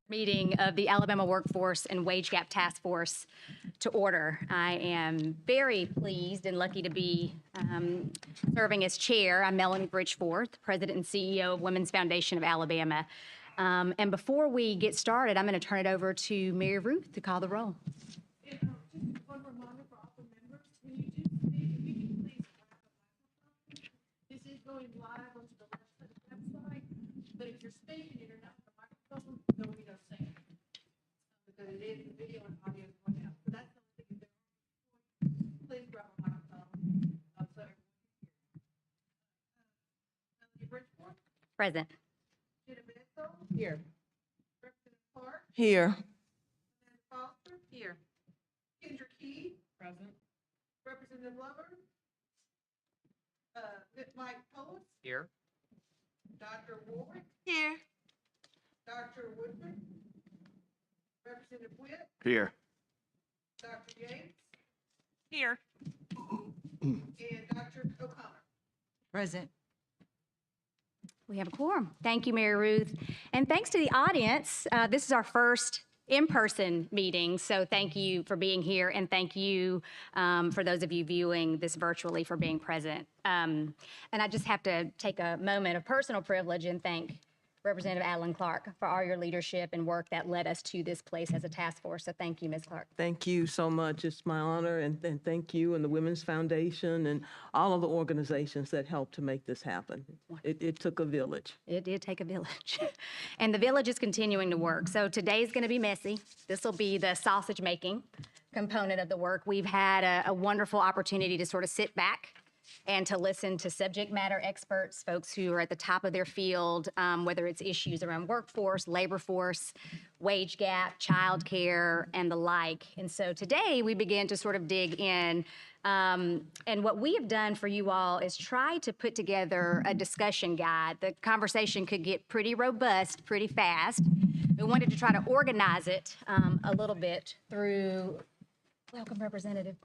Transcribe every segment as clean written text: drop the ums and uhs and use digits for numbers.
Meeting of the Alabama Workforce and Wage Gap Task Force to order. I am very pleased and lucky to be serving as chair. I'm Melanie Bridgeforth, President and CEO of Women's Foundation of Alabama. And before we get started, I'm going to turn it over to Mary Ruth to call the roll. Just one reminder for all the members, when you do speak, if you can please grab a microphone. This is going live onto the website, but if you're speaking and you're not on the microphone, there'll be no sound. Because it is the video and audio is going out. So that's the only thing that please grab a microphone. So everyone can hear. Melanie Bridgeforth, Present. Jenna Besso, Here. Representative Clark, Here. Amanda Foster, Here. Kendra Key, Present. Representative Lover, Mike Polis, Here. Dr. Warwick, Here. Dr. Woodford, Representative Witt, Here. Dr. Yates, Here. and Dr. O'Connor. Present. We have a quorum. Thank you, Mary Ruth. And thanks to the audience. This is our first in-person meeting, so thank you for being here, and thank you for those of you viewing this virtually for being present. And I just have to take a moment of personal privilege and thank Representative Adeline Clark for all your leadership and work that led us to this place as a task force. So thank you, Ms. Clark. Thank you so much. It's my honor, and thank you and the Women's Foundation and all of the organizations that helped to make this happen. It took a village. It did take a village. And the village is continuing to work. So today's going to be messy. This will be the sausage making component of the work. We've had a wonderful opportunity to sort of sit back and to listen to subject matter experts, folks who are at the top of their field, whether it's issues around workforce, labor force, wage gap, childcare, and the like. And so today we begin to sort of dig in. And what we have done for you all is try to put together a discussion guide. The conversation could get pretty robust pretty fast. We wanted to try to organize it a little bit through, welcome, Representative,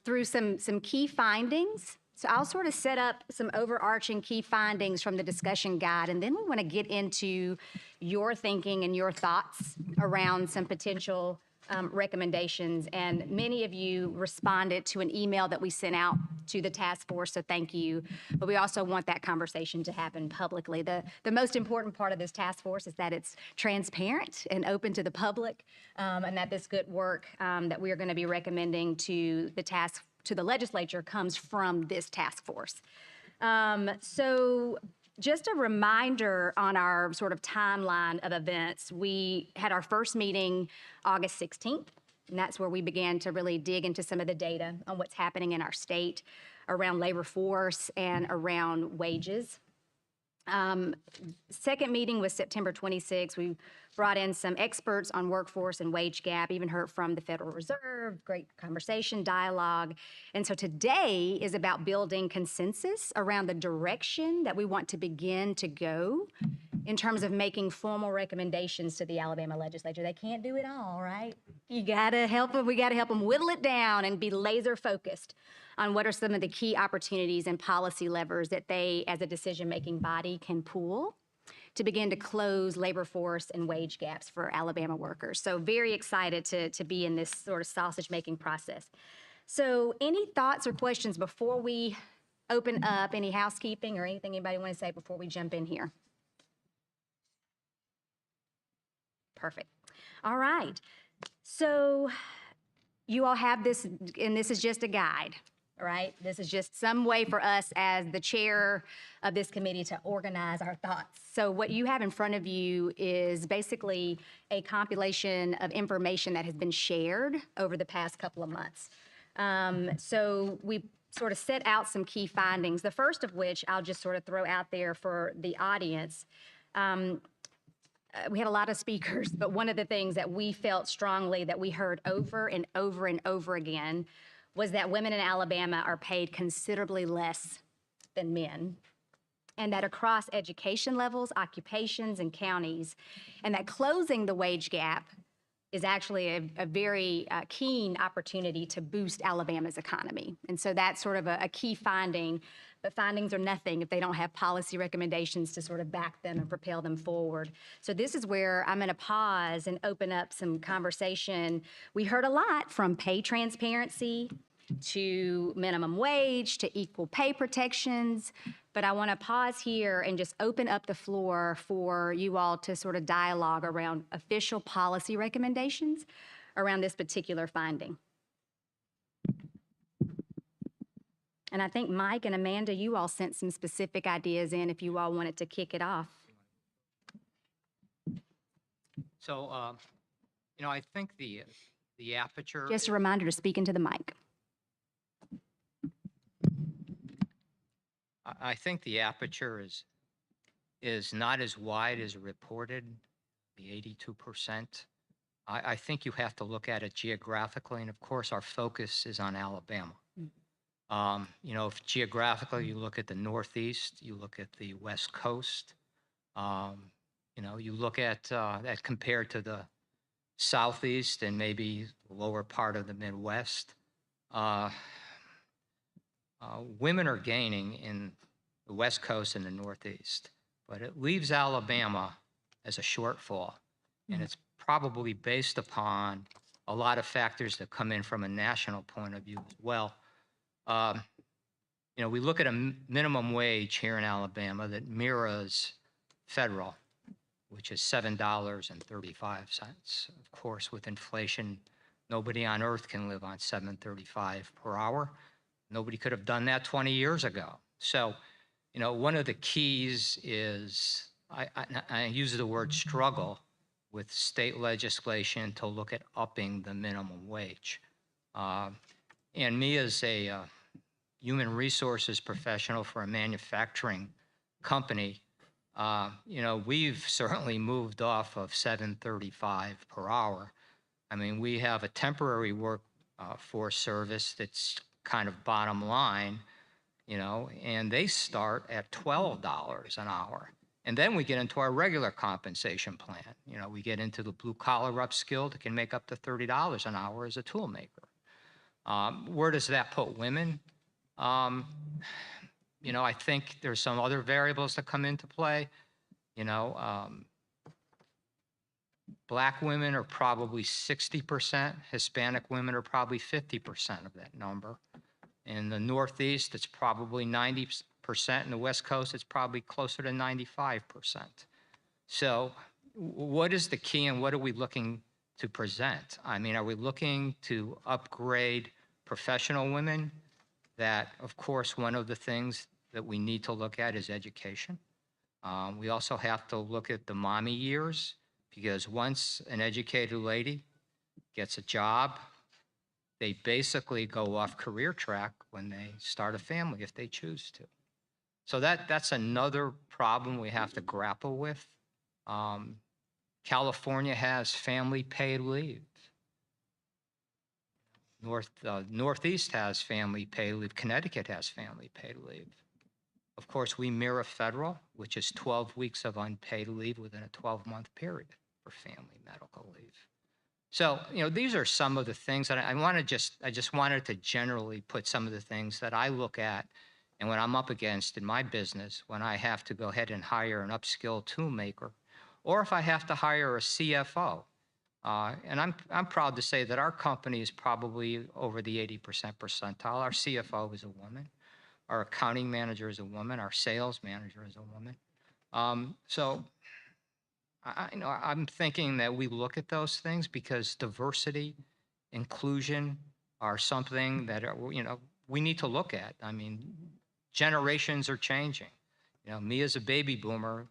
through some key findings. So I'll sort of set up some overarching key findings from the discussion guide, and then we want to get into your thinking and your thoughts around some potential recommendations. And many of you responded to an email that we sent out to the task force, so thank you. But we also want that conversation to happen publicly. The most important part of this task force is that it's transparent and open to the public, and that this good work that we are going to be recommending to the legislature comes from this task force. So just a reminder on our sort of timeline of events. We had our first meeting August 16th, and that's where we began to really dig into some of the data on what's happening in our state around labor force and around wages. Second meeting was September 26th. We brought in some experts on workforce and wage gap, even heard from the Federal Reserve, great conversation, dialogue. And so today is about building consensus around the direction that we want to begin to go in terms of making formal recommendations to the Alabama legislature. They can't do it all, right? You gotta help them, we gotta help them whittle it down and be laser focused on what are some of the key opportunities and policy levers that they, as a decision-making body, can pull to begin to close labor force and wage gaps for Alabama workers. So very excited to be in this sort of sausage-making process. So any thoughts or questions before we open up? Any housekeeping or anything anybody want to say before we jump in here? Perfect. All right. So you all have this, and this is just a guide. All right, this is just some way for us as the chair of this committee to organize our thoughts. So what you have in front of you is basically a compilation of information that has been shared over the past couple of months. So we sort of set out some key findings, the first of which I'll just sort of throw out there for the audience. We had a lot of speakers, but one of the things that we felt strongly that we heard over and over and over again was that women in Alabama are paid considerably less than men, and that across education levels, occupations, and counties, and that closing the wage gap is actually a very keen opportunity to boost Alabama's economy. And so that's sort of a key finding. but findings are nothing if they don't have policy recommendations to sort of back them and propel them forward. So this is where I'm going to pause and open up some conversation. We heard a lot from pay transparency to minimum wage to equal pay protections, but I want to pause here and just open up the floor for you all to sort of dialogue around official policy recommendations around this particular finding. And I think Mike and Amanda, you all sent some specific ideas in if you all wanted to kick it off. So, I think the aperture. Just a reminder to speak into the mic. I think the aperture is not as wide as reported, the 82%. I think you have to look at it geographically, and of course, our focus is on Alabama. If geographically you look at the Northeast, you look at the West Coast, you look at that compared to the Southeast and maybe the lower part of the Midwest, women are gaining in the West Coast and the Northeast, but it leaves Alabama as a shortfall, and it's probably based upon a lot of factors that come in from a national point of view as well. We look at a minimum wage here in Alabama that mirrors federal, which is $7.35. Of course, with inflation, nobody on earth can live on $7.35 per hour. Nobody could have done that 20 years ago. So, one of the keys is, I use the word struggle with state legislation to look at upping the minimum wage. And me as a human resources professional for a manufacturing company, we've certainly moved off of $7.35 per hour. I mean, we have a temporary workforce service that's kind of bottom line, and they start at $12 an hour. And then we get into our regular compensation plan. We get into the blue collar upskill that can make up to $30 an hour as a tool maker. Where does that put women? I think there's some other variables that come into play. Black women are probably 60%. Hispanic women are probably 50% of that number. In the Northeast, it's probably 90%. In the West Coast, it's probably closer to 95%. So what is the key and what are we looking to present? I mean, are we looking to upgrade professional women? That, of course, one of the things that we need to look at is education. We also have to look at the mommy years, because once an educated lady gets a job, they basically go off career track when they start a family, if they choose to. So that's another problem we have to grapple with. California has family paid leave. Northeast has family paid leave. Connecticut has family paid leave. Of course, we mirror federal, which is 12 weeks of unpaid leave within a 12-month period for family medical leave. So, these are some of the things that I just wanted to generally put some of the things that I look at and what I'm up against in my business when I have to go ahead and hire an upskill tool maker, or if I have to hire a CFO. And I'm proud to say that our company is probably over the 80% percentile. Our CFO is a woman. Our accounting manager is a woman. Our sales manager is a woman. So I'm thinking that we look at those things because diversity, inclusion are something that we need to look at. I mean, generations are changing. Me as a baby boomer,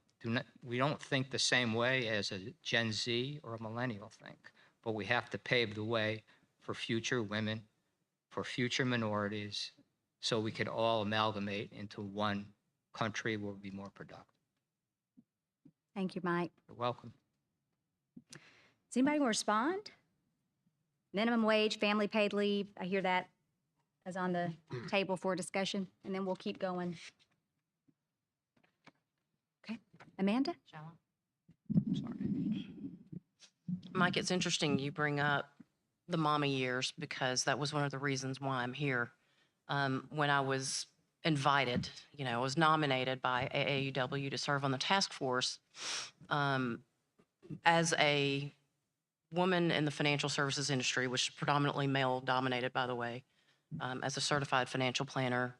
we don't think the same way as a Gen Z or a millennial think, but we have to pave the way for future women, for future minorities, so we can all amalgamate into one country where we'll be more productive. Thank you, Mike. You're welcome. Does anybody want to respond? Minimum wage, family paid leave, I hear that is on the table for discussion, and then we'll keep going. Okay, Amanda? Mike, it's interesting you bring up the mommy years because that was one of the reasons why I'm here. When I was invited, was nominated by AAUW to serve on the task force, as a woman in the financial services industry, which is predominantly male dominated, by the way, as a certified financial planner.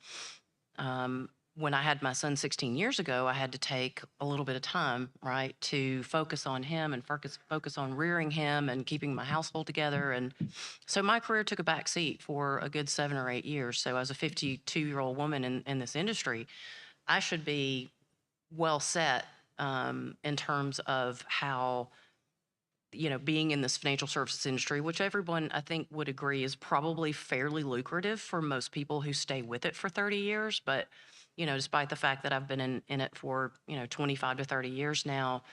When I had my son 16 years ago, I had to take a little bit of time, right, to focus on him and focus on rearing him and keeping my household together. And so my career took a back seat for a good 7 or 8 years. So as a 52-year-old woman in this industry, I should be well set in terms of how, being in this financial services industry, which everyone I think would agree is probably fairly lucrative for most people who stay with it for 30 years. But, despite the fact that I've been in it for, 25 to 30 years now,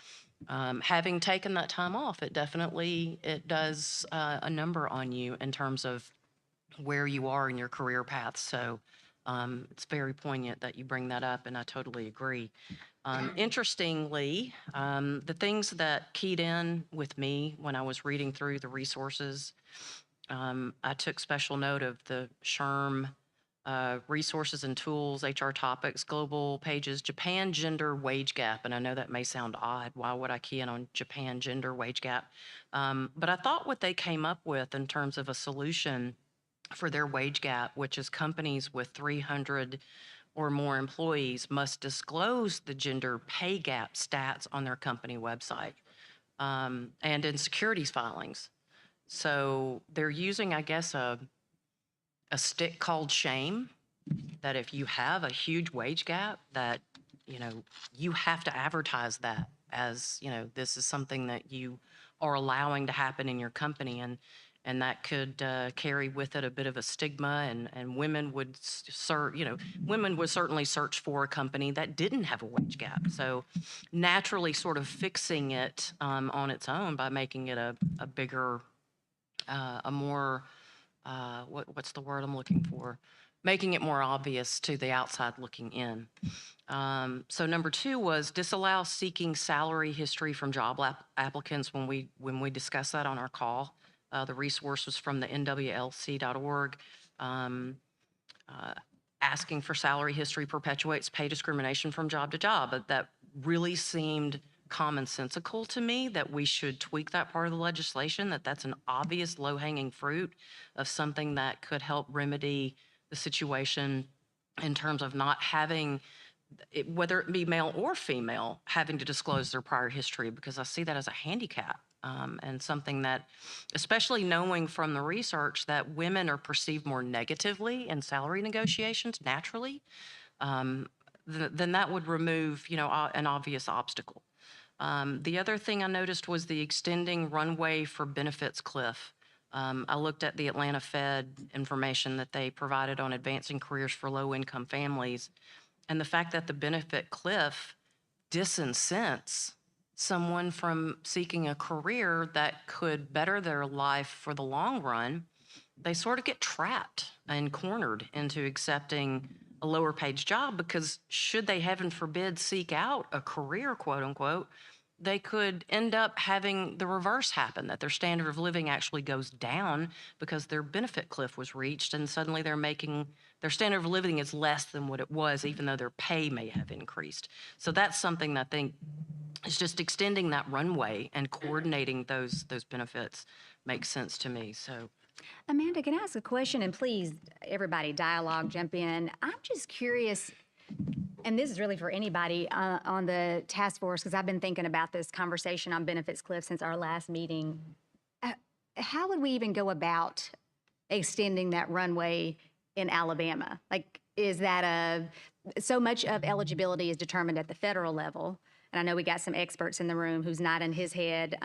having taken that time off, it does a number on you in terms of where you are in your career path. So it's very poignant that you bring that up, and I totally agree. Interestingly, the things that keyed in with me when I was reading through the resources, I took special note of the SHRM resources and tools, HR topics, global pages, Japan gender wage gap. And I know that may sound odd. Why would I key in on Japan gender wage gap? But I thought what they came up with in terms of a solution for their wage gap, which is companies with 300 or more employees must disclose the gender pay gap stats on their company website and in securities filings. So they're using, I guess, a stick called shame, that if you have a huge wage gap, that, you have to advertise that as, this is something that you are allowing to happen in your company. And that could carry with it a bit of a stigma, and women would women would certainly search for a company that didn't have a wage gap. So naturally sort of fixing it on its own by making it a bigger, a more, what's the word I'm looking for? Making it more obvious to the outside looking in. So number 2 was disallow seeking salary history from job applicants when we discussed that on our call. The resource was from the nwlc.org. Asking for salary history perpetuates pay discrimination from job to job. But that really seemed commonsensical to me, that we should tweak that part of the legislation, that's an obvious low-hanging fruit of something that could help remedy the situation in terms of not having, whether it be male or female, having to disclose their prior history, because I see that as a handicap. And something that, especially knowing from the research that women are perceived more negatively in salary negotiations naturally, then that would remove, an obvious obstacle. The other thing I noticed was the extending runway for benefits cliff. I looked at the Atlanta Fed information that they provided on advancing careers for low-income families, and the fact that the benefit cliff disincents someone from seeking a career that could better their life for the long run. They sort of get trapped and cornered into accepting a lower paid job, because should they, heaven forbid, seek out a career, quote unquote, they could end up having the reverse happen, that their standard of living actually goes down because their benefit cliff was reached, and suddenly their standard of living is less than what it was, even though their pay may have increased. So that's something that I think is just extending that runway and coordinating those benefits makes sense to me. So Amanda, can I ask a question? And please, everybody, dialogue, jump in. I'm just curious, and this is really for anybody on the task force, because I've been thinking about this conversation on benefits cliff since our last meeting. How would we even go about extending that runway in Alabama? Like, is that so much of eligibility is determined at the federal level? And I know we got some experts in the room who's nodding his head.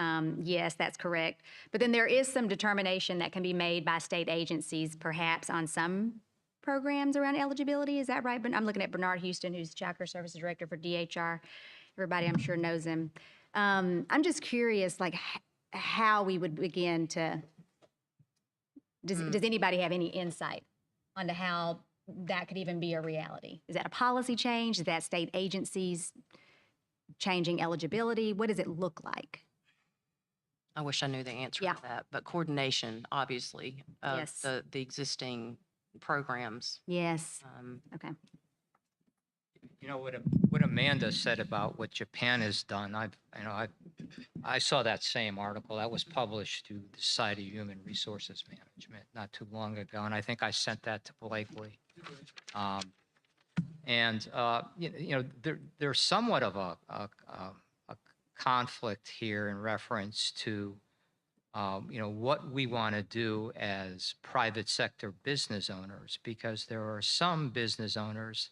Yes, that's correct. But then there is some determination that can be made by state agencies, perhaps on some programs around eligibility. Is that right? But I'm looking at Bernard Houston, who's Child Care Services Director for DHR. Everybody, I'm sure, knows him. I'm just curious, like, how we would begin to. Does anybody have any insight onto how that could even be a reality? Is that a policy change? Is that state agencies changing eligibility? What does it look like? I wish I knew the answer Yeah. to that, but coordination, obviously, of Yes. the existing programs. Yes. Um, Okay. You know, what Amanda said about what Japan has done, I saw that same article. That was published through the Society of Human Resources Management not too long ago, and I think I sent that to Blakely. There's somewhat of a conflict here in reference to, what we want to do as private sector business owners, because there are some business owners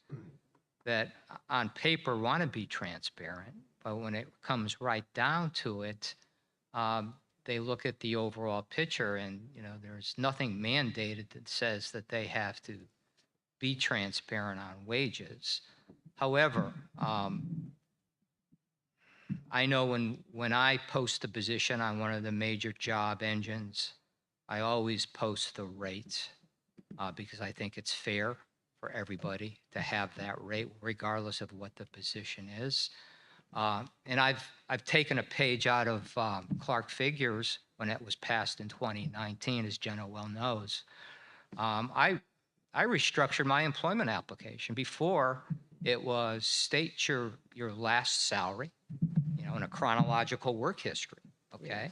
that on paper want to be transparent, but when it comes right down to it, they look at the overall picture and, there's nothing mandated that says that they have to be transparent on wages. However, I know when I post a position on one of the major job engines, I always post the rate because I think it's fair for everybody to have that rate, regardless of what the position is. And I've taken a page out of Clark Figures when it was passed in 2019, as Jenna well knows. I restructured my employment application. Before, it was state your last salary, in a chronological work history, okay?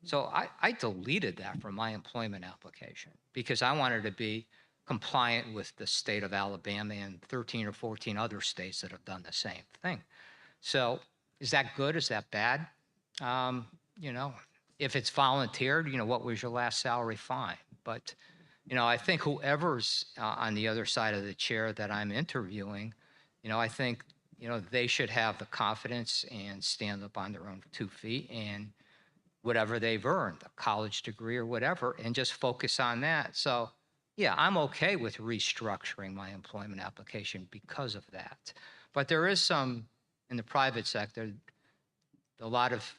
So I deleted that from my employment application because I wanted to be compliant with the state of Alabama and 13 or 14 other states that have done the same thing. So is that good? Is that bad? If it's volunteered, what was your last salary? Fine. But, I think whoever's on the other side of the chair that I'm interviewing, I think, they should have the confidence and stand up on their own 2 feet and whatever they've earned, a college degree or whatever, and just focus on that. So, yeah, I'm okay with restructuring my employment application because of that. But there is some in the private sector, a lot of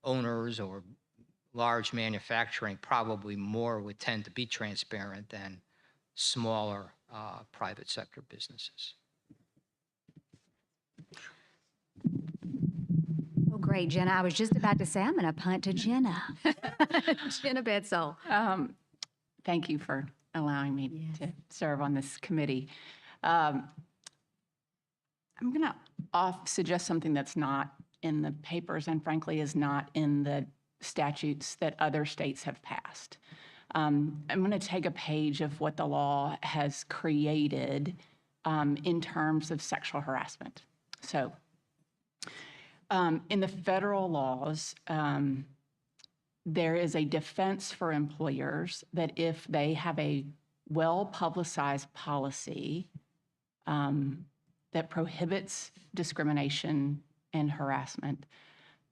owners or large manufacturing probably more would tend to be transparent than smaller private sector businesses. Oh, great, Jenna. I was just about to say, I'm going to punt to Jenna. Jenna Bedsole. Thank you for allowing me Yes. to serve on this committee. I'm going to suggest something that's not in the papers and frankly is not in the statutes that other states have passed. I'm going to take a page of what the law has created in terms of sexual harassment. So in the federal laws, there is a defense for employers that if they have a well-publicized policy that prohibits discrimination and harassment,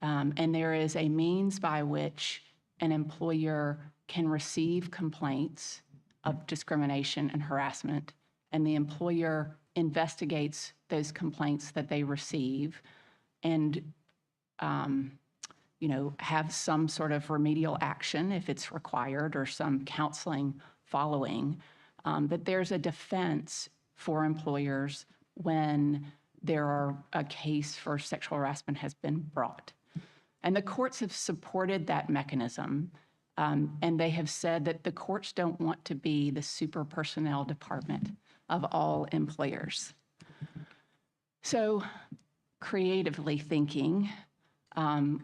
and there is a means by which an employer can receive complaints of discrimination and harassment, and the employer investigates those complaints that they receive and have some sort of remedial action if it's required or some counseling following, that there's a defense for employers when a case for sexual harassment has been brought. And the courts have supported that mechanism, and they have said that the courts don't want to be the super personnel department of all employers. So creatively thinking,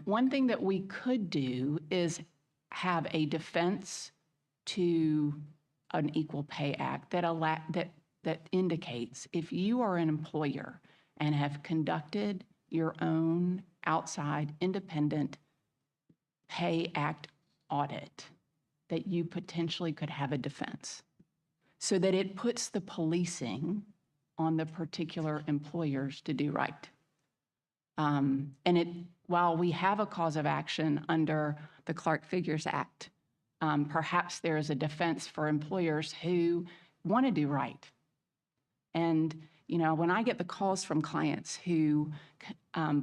one thing that we could do is have a defense to an Equal Pay Act that indicates if you are an employer and have conducted your own outside independent Pay Act audit, that you potentially could have a defense so that it puts the policing on the particular employers to do right. While we have a cause of action under the Clark Figures Act, perhaps there is a defense for employers who want to do right. And, when I get the calls from clients who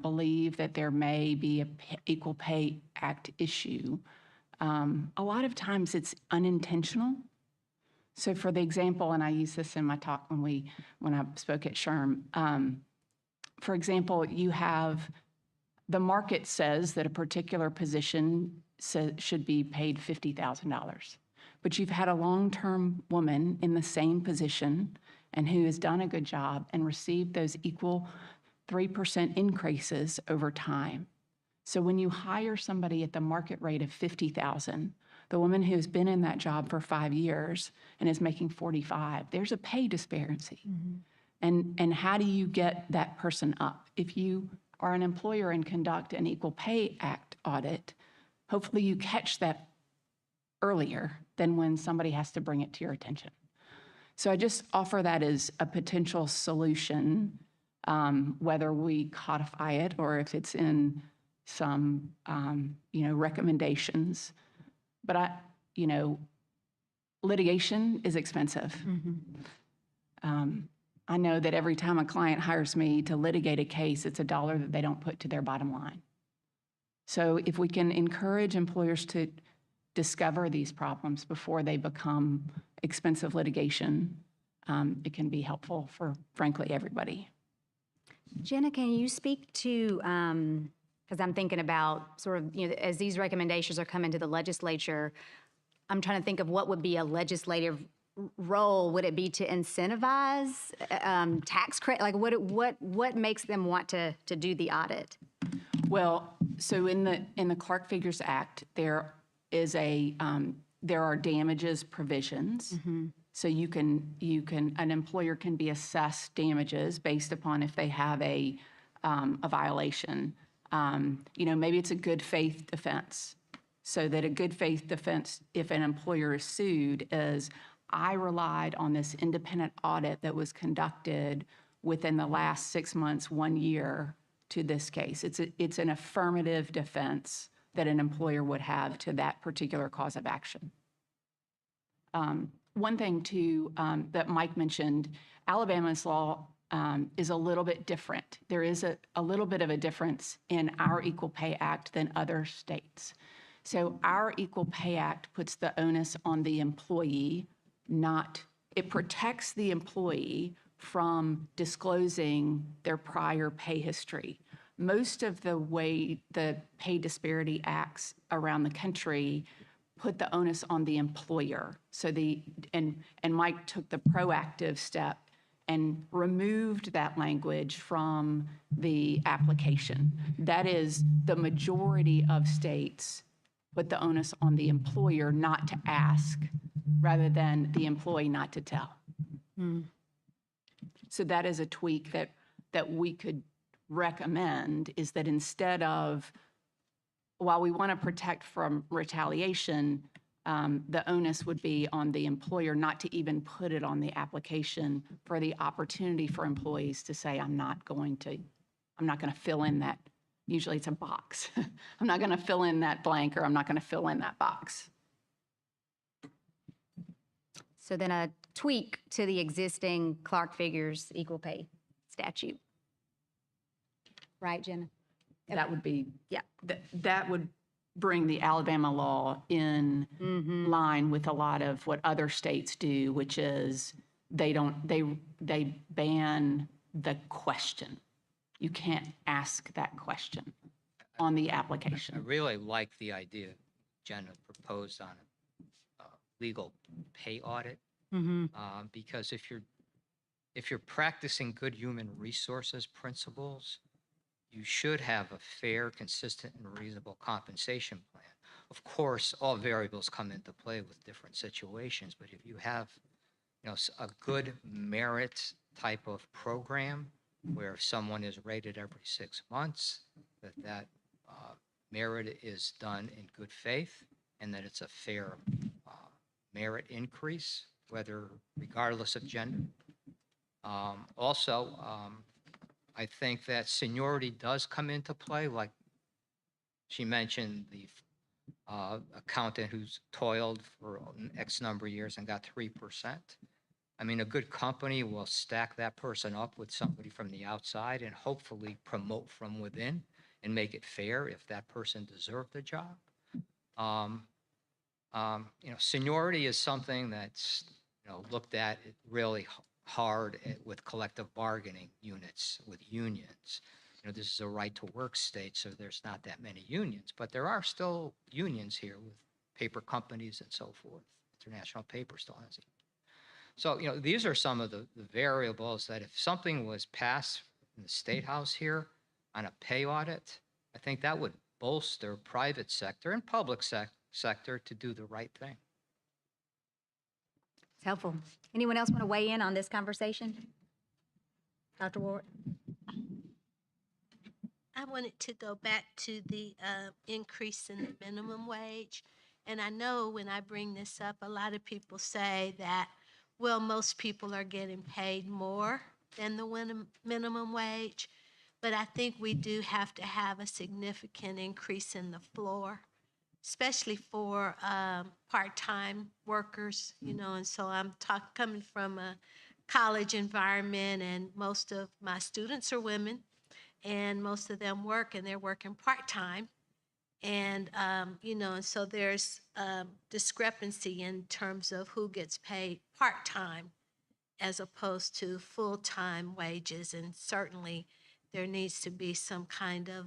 believe that there may be an Equal Pay Act issue, a lot of times it's unintentional. So for the example, and I used this in my talk when I spoke at SHRM, for example, you have the market says that a particular position should be paid $50,000, but you've had a long-term woman in the same position and who has done a good job and received those equal 3% increases over time. So when you hire somebody at the market rate of 50,000, the woman who's been in that job for 5 years and is making 45, there's a pay disparity. And how do you get that person up? If you are an employer and conduct an Equal Pay Act audit, hopefully you catch that earlier than when somebody has to bring it to your attention. So I just offer that as a potential solution, whether we codify it or if it's in some, recommendations. But litigation is expensive. I know that every time a client hires me to litigate a case, it's $1 that they don't put to their bottom line. So if we can encourage employers to discover these problems before they become expensive litigation, it can be helpful for, frankly, everybody. Jenna, can you speak to, because I'm thinking about sort of, as these recommendations are coming to the legislature, I'm trying to think of what would be a legislative role. Would it be to incentivize tax credit? Like what makes them want to do the audit? Well, so in the Clark Figures Act, there are damages provisions. So an employer can be assessed damages based upon if they have a violation. Maybe it's a good faith defense. So that a good faith defense, if an employer is sued, is I relied on this independent audit that was conducted within the last 6 months, 1 year to this case. It's an affirmative defense that an employer would have to that particular cause of action. One thing too that Mike mentioned, Alabama's law is a little bit different. There is a little bit of a difference in our Equal Pay Act than other states. So our Equal Pay Act puts the onus on the employee, it protects the employee from disclosing their prior pay history. Most of the way the pay disparity acts around the country put the onus on the employer. So and Mike took the proactive step and removed that language from the application. That is, the majority of states put the onus on the employer not to ask rather than the employee not to tell. So that is a tweak that we could recommend, is that instead of, while we want to protect from retaliation, the onus would be on the employer not to even put it on the application, for the opportunity for employees to say, I'm not going to fill in that. Usually it's a box. I'm not going to fill in that blank, or I'm not going to fill in that box. So then a tweak to the existing Clark Figures equal pay statute. Right, Jenna? That would be, Yeah. that would bring the Alabama law in line with a lot of what other states do, which is they ban the question. You can't ask that question on the I application. really like the idea Jenna proposed on a legal pay audit, because if you're practicing good human resources principles, you should have a fair, consistent, and reasonable compensation plan. Of course, all variables come into play with different situations, but if you have, a good merit type of program where if someone is rated every 6 months, that merit is done in good faith, and that it's a fair merit increase, regardless of gender. Also, I think that seniority does come into play. Like she mentioned, the accountant who's toiled for X number of years and got 3%. I mean, a good company will stack that person up with somebody from the outside and hopefully promote from within and make it fair if that person deserved the job. Seniority is something that's, looked at really hard with collective bargaining units, with unions. This is a right to work state, so there's not that many unions, but there are still unions here with paper companies and so forth. International Paper still has it. So, these are some of the variables that if something was passed in the State House here on a pay audit, I think that would bolster private sector and public sector to do the right thing. It's helpful. Anyone else want to weigh in on this conversation? Dr. Ward? I wanted to go back to the increase in the minimum wage. And I know when I bring this up, a lot of people say that, well, most people are getting paid more than the minimum wage. But I think we do have to have a significant increase in the floor, especially for part-time workers, and so I'm coming from a college environment, and most of my students are women, and most of them work, and they're working part-time. And, and so there's discrepancy in terms of who gets paid part-time as opposed to full-time wages. And certainly there needs to be some kind of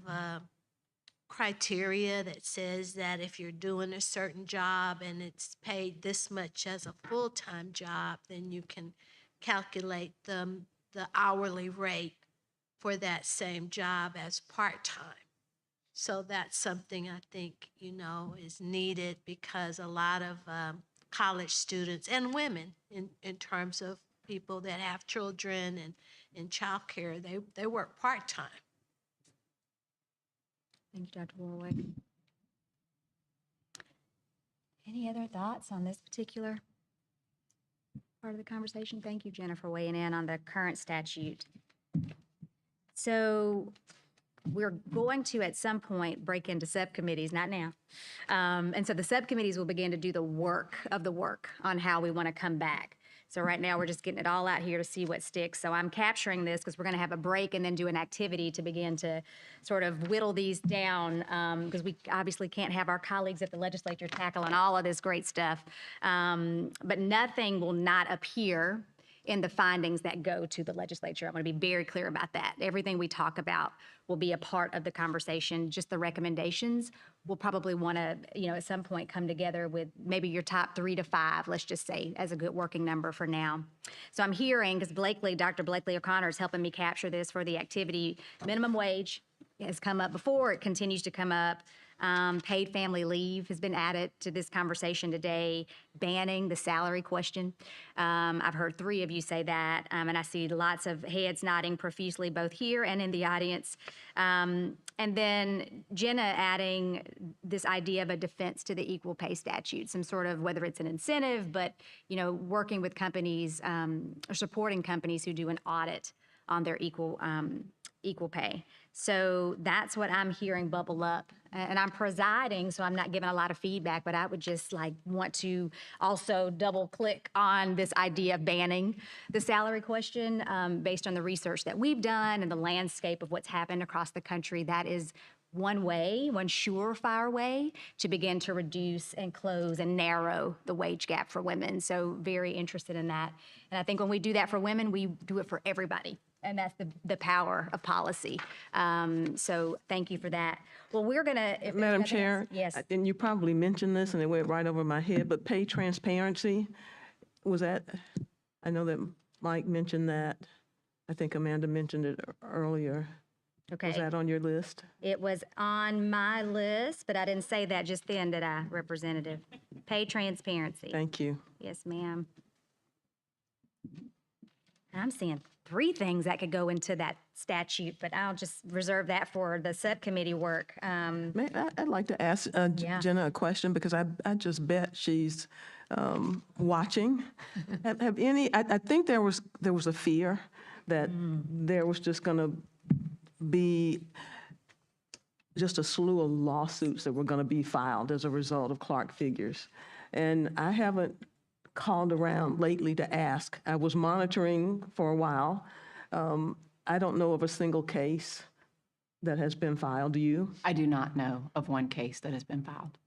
criteria that says that if you're doing a certain job and it's paid this much as a full-time job, then you can calculate the hourly rate for that same job as part-time. So that's something I think, is needed because a lot of college students and women in terms of people that have children and in childcare, they work part-time. Thank you, Dr. Warwick. Any other thoughts on this particular part of the conversation? Thank you, Jenna, for weighing in on the current statute. So we're going to, at some point, break into subcommittees, not now. And so the subcommittees will begin to do the work on how we want to come back. So right now, we're just getting it all out here to see what sticks. So I'm capturing this because we're going to have a break and then do an activity to begin to sort of whittle these down because we obviously can't have our colleagues at the legislature tackling all of this great stuff. But nothing will not appear in the findings that go to the legislature. I want to be very clear about that. Everything we talk about will be a part of the conversation. Just the recommendations, we'll probably want to, at some point come together with maybe your top 3 to 5, let's just say, as a good working number for now. So I'm hearing, because Dr. Blakely O'Connor is helping me capture this for the activity, minimum wage has come up before, it continues to come up. Paid family leave has been added to this conversation today, banning the salary question. I've heard 3 of you say that, and I see lots of heads nodding profusely both here and in the audience. And then Jenna adding this idea of a defense to the equal pay statute, some sort of, whether it's an incentive, but, working with companies or supporting companies who do an audit on their equal pay. So that's what I'm hearing bubble up. And I'm presiding, so I'm not giving a lot of feedback, but I would just want to also double click on this idea of banning the salary question based on the research that we've done and the landscape of what's happened across the country. That is one surefire way to begin to reduce and close and narrow the wage gap for women. So very interested in that. And I think when we do that for women, we do it for everybody. And that's the power of policy. So thank you for that. Well, we're going to... Madam Chair? Yes. And you probably mentioned this and it went right over my head, but pay transparency, I know that Mike mentioned that. I think Amanda mentioned it earlier. Okay. Was that on your list? It was on my list, but I didn't say that just then, did I, Representative? Pay transparency. Thank you. Yes, ma'am. I'm seeing 3 things that could go into that statute, but I'll just reserve that for the subcommittee work. I'd like to ask Yeah. Jenna a question because I just bet she's watching. I think there was a fear that there was just going to be just a slew of lawsuits that were going to be filed as a result of Clark figures. And I haven't called around lately to ask. I was monitoring for a while. I don't know of a single case that has been filed. Do you? I do not know of one case that has been filed.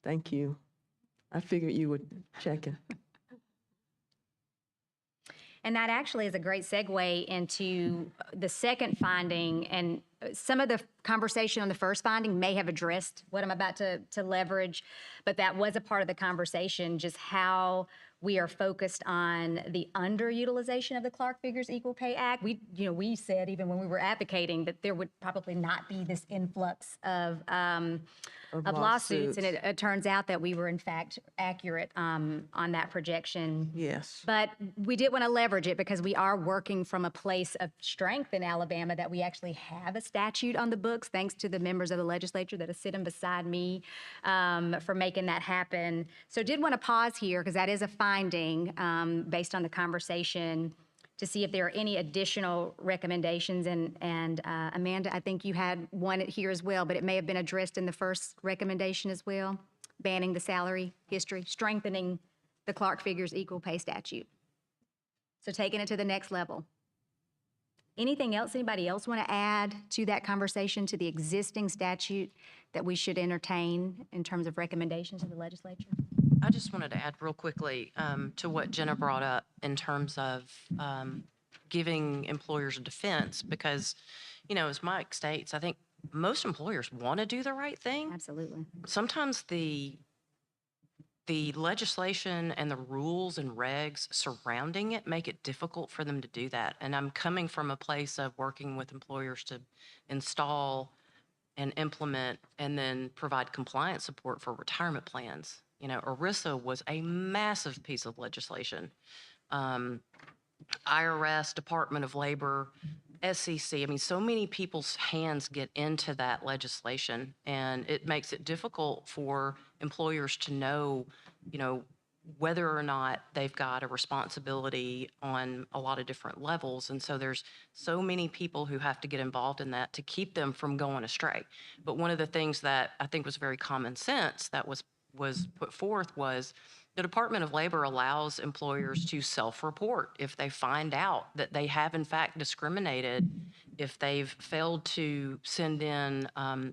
Thank you. I figured you would check it. And that actually is a great segue into the second finding, and some of the conversation on the first finding may have addressed what I'm about to leverage, but that was a part of the conversation, just how we are focused on the underutilization of the Clark Figures Equal Pay Act. We said even when we were advocating that there would probably not be this influx of lawsuits, and it turns out that we were in fact accurate on that projection. Yes. But we did want to leverage it because we are working from a place of strength in Alabama, that we actually have a statute on the books, thanks to the members of the legislature that are sitting beside me for making that happen. So did want to pause here because that is a finding based on the conversation, to see if there are any additional recommendations. And Amanda, I think you had one here as well, but it may have been addressed in the first recommendation as well, banning the salary history, strengthening the Clark Figures Equal Pay statute. So taking it to the next level. Anything else, anybody else want to add to that conversation, to the existing statute that we should entertain in terms of recommendations to the legislature? I just wanted to add real quickly to what Jenna brought up in terms of giving employers a defense, because, as Mike states, I think most employers want to do the right thing. Absolutely. Sometimes the legislation and the rules and regs surrounding it make it difficult for them to do that. And I'm coming from a place of working with employers to install and implement and then provide compliance support for retirement plans. ERISA was a massive piece of legislation. IRS, Department of Labor, SEC. I mean, so many people's hands get into that legislation, and it makes it difficult for employers to know, whether or not they've got a responsibility on a lot of different levels. And so there's so many people who have to get involved in that to keep them from going astray. But one of the things that I think was very common sense that was put forth was the Department of Labor allows employers to self-report if they find out that they have in fact discriminated, if they've failed to send in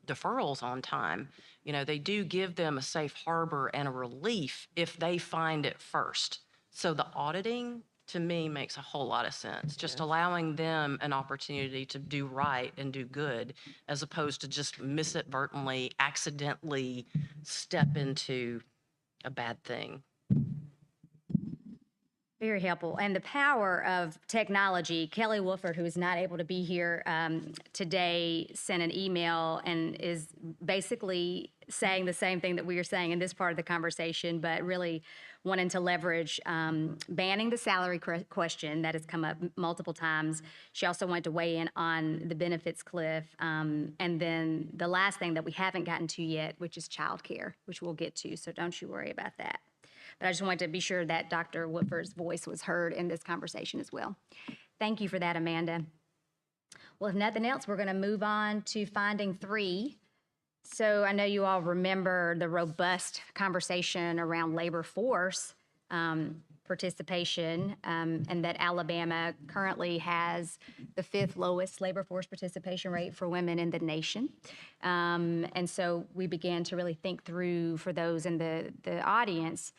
deferrals on time. They do give them a safe harbor and a relief if they find it first. So the auditing, to me, makes a whole lot of sense. Just allowing them an opportunity to do right and do good, as opposed to just misadvertently, accidentally step into a bad thing. Very helpful. And the power of technology. Kelly Wolford, who is not able to be here today, sent an email and is basically saying the same thing that we are saying in this part of the conversation, but really wanting to leverage banning the salary question that has come up multiple times. She also wanted to weigh in on the benefits cliff. And then the last thing that we haven't gotten to yet, which is childcare, which we'll get to, so don't you worry about that. But I just wanted to be sure that Dr. Woodford's voice was heard in this conversation as well. Thank you for that, Amanda. Well, if nothing else, we're going to move on to finding 3. So I know you all remember the robust conversation around labor force participation, and that Alabama currently has the 5th lowest labor force participation rate for women in the nation. And so we began to really think through, for those in the audience,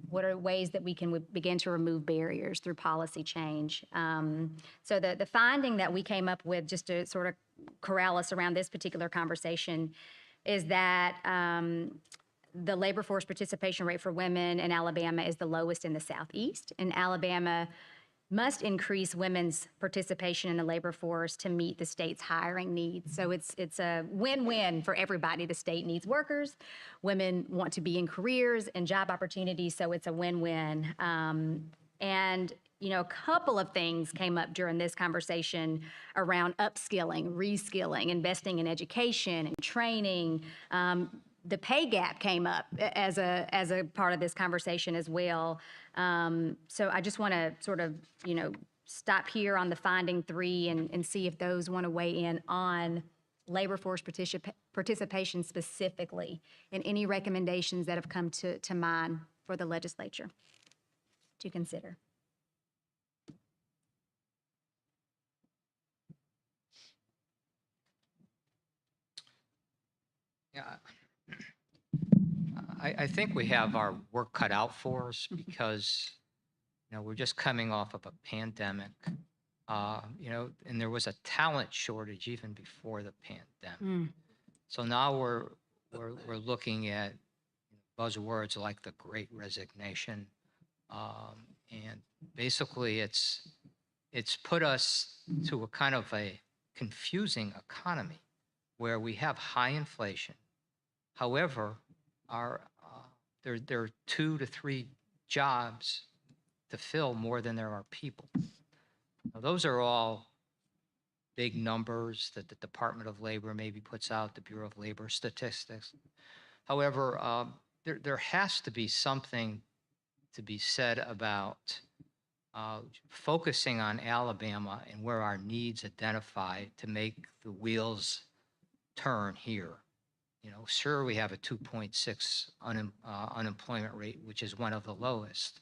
what are ways that we can begin to remove barriers through policy change? So the finding that we came up with, just to sort of corral us around this particular conversation, is that the labor force participation rate for women in Alabama is the lowest in the Southeast, and Alabama must increase women's participation in the labor force to meet the state's hiring needs. So it's a win-win for everybody. The state needs workers. Women want to be in careers and job opportunities, so it's a win-win. And a couple of things came up during this conversation around upskilling, reskilling, investing in education and training. The pay gap came up as a part of this conversation as well. So I just want to sort of, stop here on the finding 3 and see if those want to weigh in on labor force participation specifically, and any recommendations that have come to mind for the legislature to consider. Yeah. I think we have our work cut out for us because, we're just coming off of a pandemic. You know, and there was a talent shortage even before the pandemic. So now we're looking at buzzwords like the Great Resignation, and basically it's put us to a kind of a confusing economy where we have high inflation. However, there are 2 to 3 jobs to fill more than there are people. Now, those are all big numbers that the Department of Labor maybe puts out, the Bureau of Labor Statistics. However, there has to be something to be said about focusing on Alabama and where our needs identify to make the wheels turn here. You know, sure, we have a 2.6 unemployment rate, which is one of the lowest.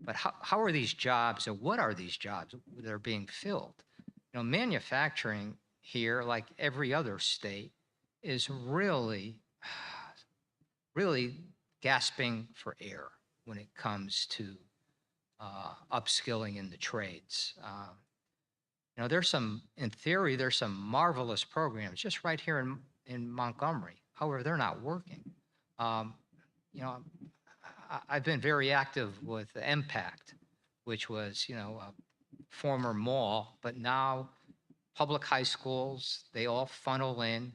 But how are these jobs, or what are these jobs that are being filled? You know, manufacturing here, like every other state, is really, really gasping for air when it comes to upskilling in the trades. You know, in theory, there's some marvelous programs just right here in Montgomery. However, they're not working. You know, I've been very active with MPACT, which was, you know, a former mall, but now public high schools, they all funnel in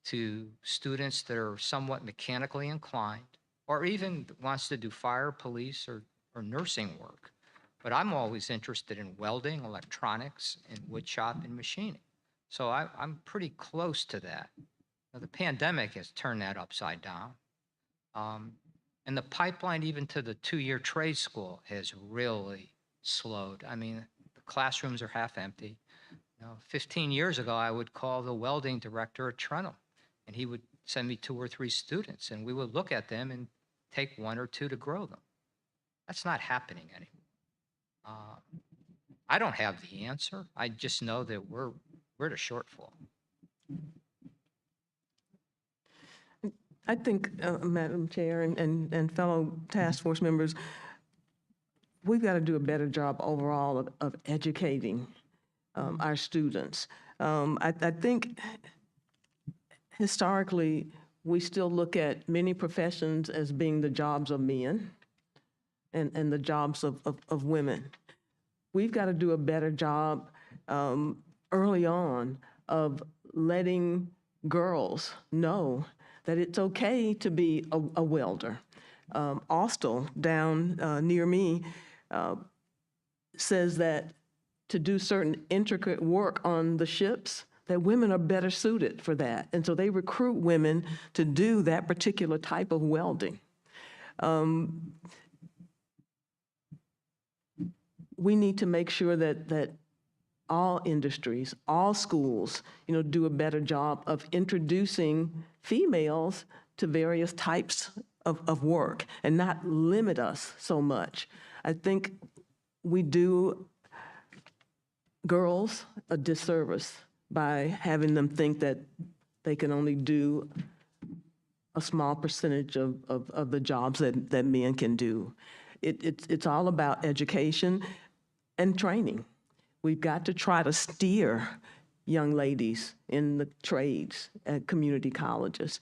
to students that are somewhat mechanically inclined, or even wants to do fire, police, or nursing work. But I'm always interested in welding, electronics, and wood shop and machining. So I'm pretty close to that. Now, the pandemic has turned that upside down. And the pipeline even to the 2-year trade school has really slowed. I mean, the classrooms are half empty. You know, 15 years ago, I would call the welding director at Trenholm, and he would send me 2 or 3 students, and we would look at them and take 1 or 2 to grow them. That's not happening anymore. I don't have the answer. I just know that we're at a shortfall. I think, Madam Chair and fellow task force members, we've got to do a better job overall of educating our students. I think historically, we still look at many professions as being the jobs of men and the jobs of women. We've got to do a better job early on of letting girls know that it's okay to be a welder. Austell, down near me, says that to do certain intricate work on the ships, that women are better suited for that. And so they recruit women to do that particular type of welding. We need to make sure that all industries, all schools, you know, do a better job of introducing females to various types of work and not limit us so much. I think we do girls a disservice by having them think that they can only do a small percentage of the jobs that men can do. It's all about education and training. We've got to try to steer young ladies in the trades at community colleges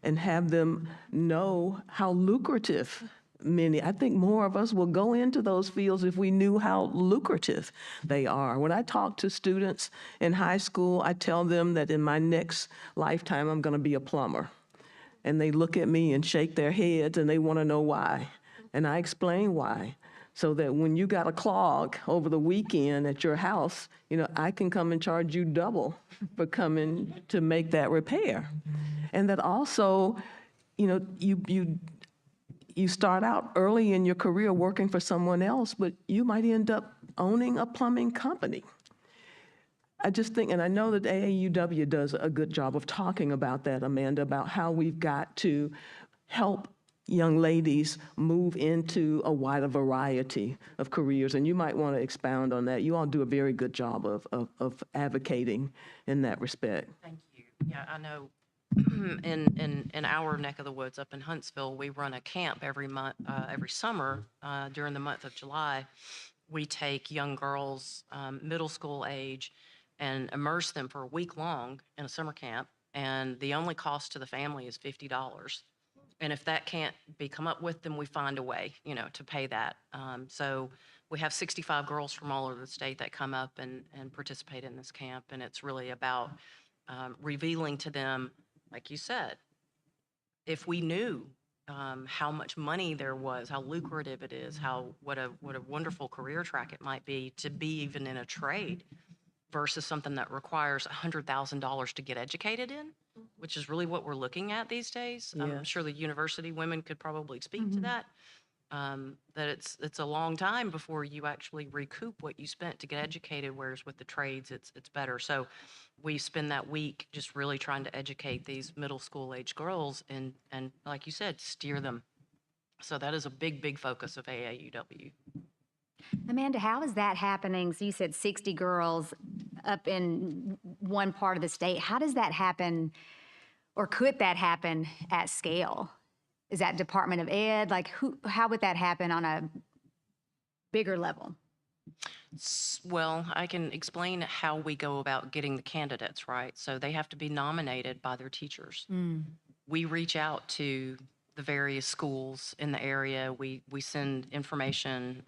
and have them know how lucrative I think more of us will go into those fields if we knew how lucrative they are. When I talk to students in high school, I tell them that in my next lifetime, I'm going to be a plumber. And they look at me and shake their heads and they want to know why. And I explain why. So that when you got a clog over the weekend at your house, you know, I can come and charge you double for coming to make that repair. And that also, you know, you start out early in your career working for someone else, but you might end up owning a plumbing company. I just think, and I know that AAUW does a good job of talking about that, Amanda, about how we've got to help young ladies move into a wider variety of careers. And you might want to expound on that. You all do a very good job of advocating in that respect. Thank you. Yeah, I know in our neck of the woods up in Huntsville, we run a camp every month, every summer during the month of July, we take young girls, middle school age, and immerse them for a week long in a summer camp. And the only cost to the family is $50. And if that can't be come up with, then we find a way, to pay that. So we have 65 girls from all over the state that come up and participate in this camp. And it's really about revealing to them, like you said, if we knew how much money there was, how lucrative it is, what a wonderful career track it might be to be even in a trade versus something that requires $100,000 to get educated in, which is really what we're looking at these days. I'm Yes. sure the university women could probably speak to that. That it's a long time before you actually recoup what you spent to get educated, whereas with the trades, it's better. So we spend that week just really trying to educate these middle school age girls and like you said, steer them. So that is a big focus of AAUW. Amanda, how is that happening? So you said 60 girls up in one part of the state. How does that happen, or could that happen at scale? Is that Department of Ed? Like, how would that happen on a bigger level? Well, I can explain how we go about getting the candidates, right? So they have to be nominated by their teachers. We reach out to the various schools in the area. We send information.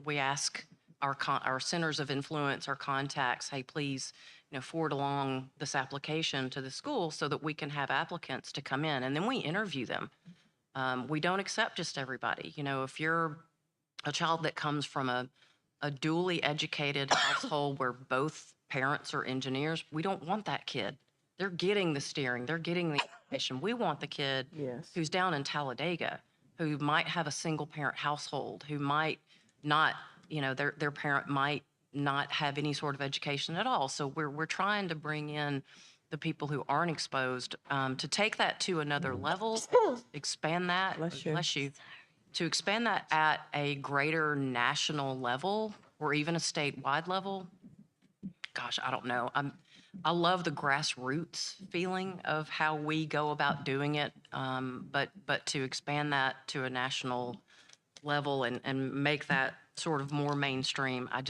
We ask our centers of influence, our contacts, hey, please, forward along this application to the school so that we can have applicants to come in, and then we interview them. We don't accept just everybody. If you're a child that comes from a dually educated household where both parents are engineers, we don't want that kid. They're getting the steering, they're getting the education. We want the kid Yes. who's down in Talladega, who might have a single parent household, who might not, their parent might not have any sort of education at all. So we're trying to bring in the people who aren't exposed to take that to another level, expand that. Bless you. To expand that at a greater national level or even a statewide level. Gosh, I don't know. I love the grassroots feeling of how we go about doing it, but to expand that to a national level and make that sort of more mainstream, I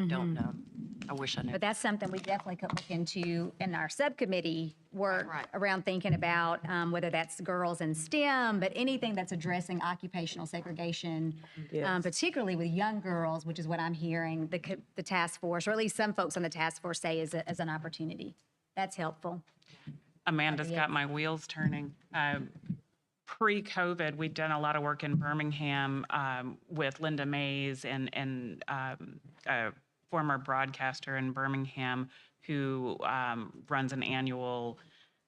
don't know. I wish I knew. But that's something we definitely could look into in our subcommittee work Right. around thinking about whether that's girls in STEM, but anything that's addressing occupational segregation, Yes. particularly with young girls, which is what I'm hearing the task force, or at least some folks on the task force say is an opportunity. That's helpful. Amanda's got my wheels turning. Pre-COVID, we'd done a lot of work in Birmingham with Linda Mays and a former broadcaster in Birmingham who runs an annual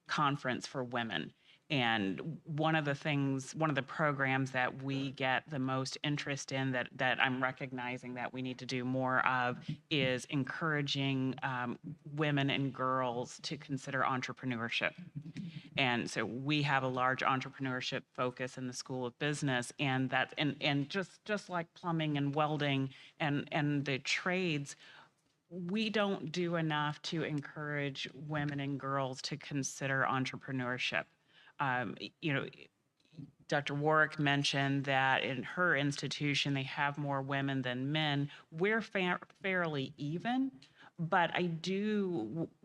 conference for women. And one of the programs that we get the most interest in that I'm recognizing that we need to do more of is encouraging women and girls to consider entrepreneurship. And so we have a large entrepreneurship focus in the School of Business, and that and just like plumbing and welding and the trades, we don't do enough to encourage women and girls to consider entrepreneurship. Dr. Warwick mentioned that in her institution, they have more women than men. We're fairly even, but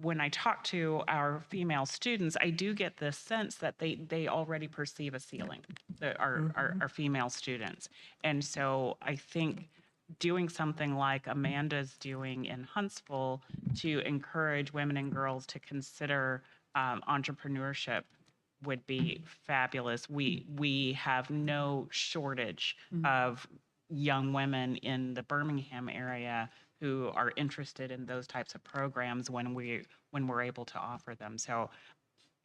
when I talk to our female students, I do get this sense that they already perceive a ceiling, our female students. And so I think doing something like Amanda's doing in Huntsville to encourage women and girls to consider entrepreneurship would be fabulous. We have no shortage of young women in the Birmingham area who are interested in those types of programs when we're able to offer them. So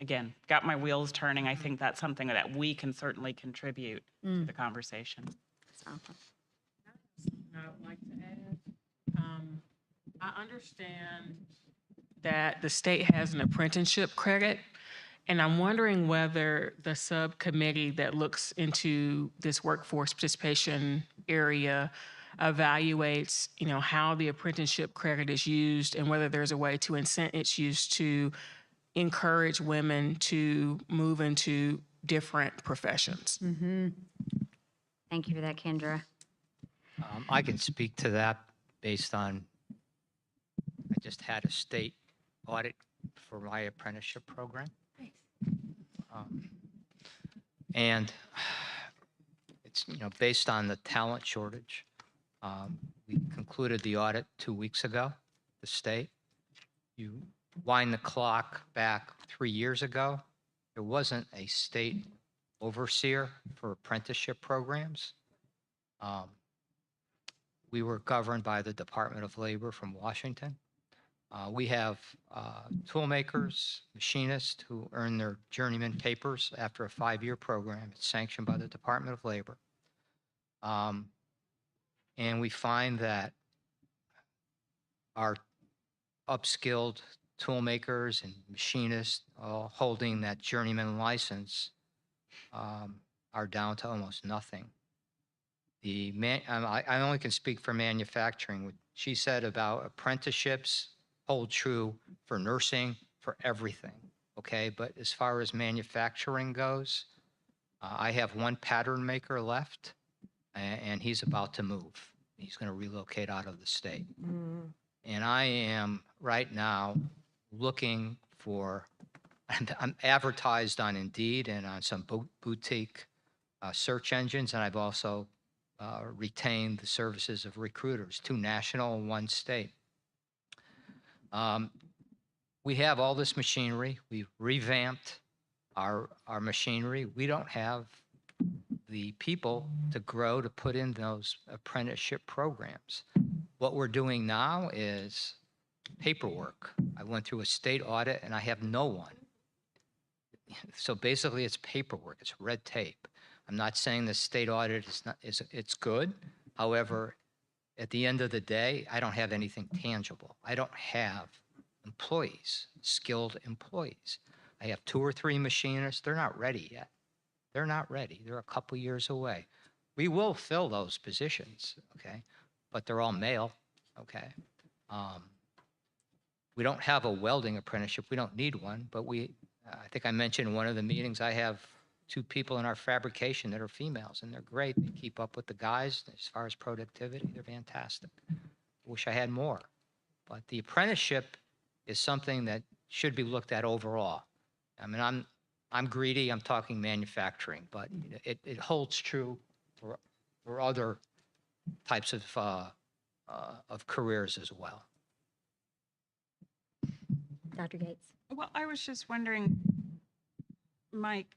again, got my wheels turning. I think that's something that we can certainly contribute to the conversation. I'd like to add. I understand that the state has an apprenticeship credit, and I'm wondering whether the subcommittee that looks into this workforce participation area evaluates, how the apprenticeship credit is used and whether there's a way to incent its use to encourage women to move into different professions. Thank you for that, Kendra. I can speak to that based on, I just had a state audit for my apprenticeship program. Um, And it's, based on the talent shortage. We concluded the audit 2 weeks ago, the state. You wind the clock back 3 years ago, there wasn't a state overseer for apprenticeship programs. We were governed by the Department of Labor from Washington. We have tool makers, machinists who earn their journeyman papers after a 5-year program. It's sanctioned by the Department of Labor. And we find that our upskilled tool makers and machinists all holding that journeyman license are down to almost nothing. I only can speak for manufacturing. What she said about apprenticeships hold true for nursing, for everything, okay? But as far as manufacturing goes, I have one pattern maker left, and he's about to move. He's going to relocate out of the state. And I am right now looking for, I'm advertised on Indeed and on some boutique search engines, and I've also retained the services of recruiters, 2 national and 1 state. We have all this machinery. We've revamped our machinery. We don't have the people to grow to put in those apprenticeship programs. What we're doing now is paperwork. I went through a state audit and I have no one. So basically it's paperwork, it's red tape. I'm not saying the state audit it's good. However, at the end of the day, I don't have anything tangible. I don't have employees, skilled employees. I have 2 or 3 machinists. They're not ready yet. They're not ready. They're a couple years away. We will fill those positions, okay? But they're all male, okay? We don't have a welding apprenticeship. We don't need one, but I think I mentioned in one of the meetings, I have 2 people in our fabrication that are females, and they're great. They keep up with the guys as far as productivity. They're fantastic. Wish I had more. But the apprenticeship is something that should be looked at overall. I mean, I'm greedy. I'm talking manufacturing, but it holds true for other types of careers as well. Dr. Gates? Well, I was just wondering, Mike,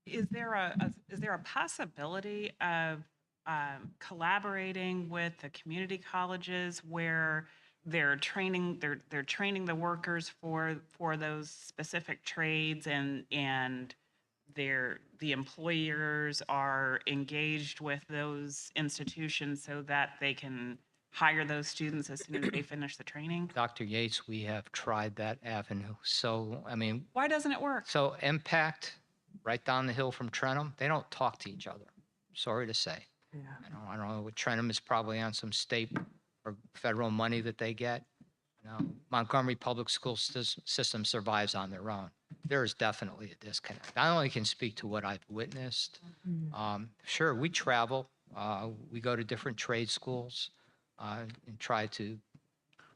is there a possibility of collaborating with the community colleges where they're training the workers for those specific trades, and the employers are engaged with those institutions so that they can hire those students as soon as they finish the training? Dr. Yates, we have tried that avenue. So, I mean, Why doesn't it work? so Impact, right down the hill from Trenum, they don't talk to each other. Sorry to say. Yeah. I don't know what Trenum is probably on some state or federal money that they get. Montgomery Public School System survives on their own. There is definitely a disconnect. I only can speak to what I've witnessed. Sure, we travel. We go to different trade schools and try to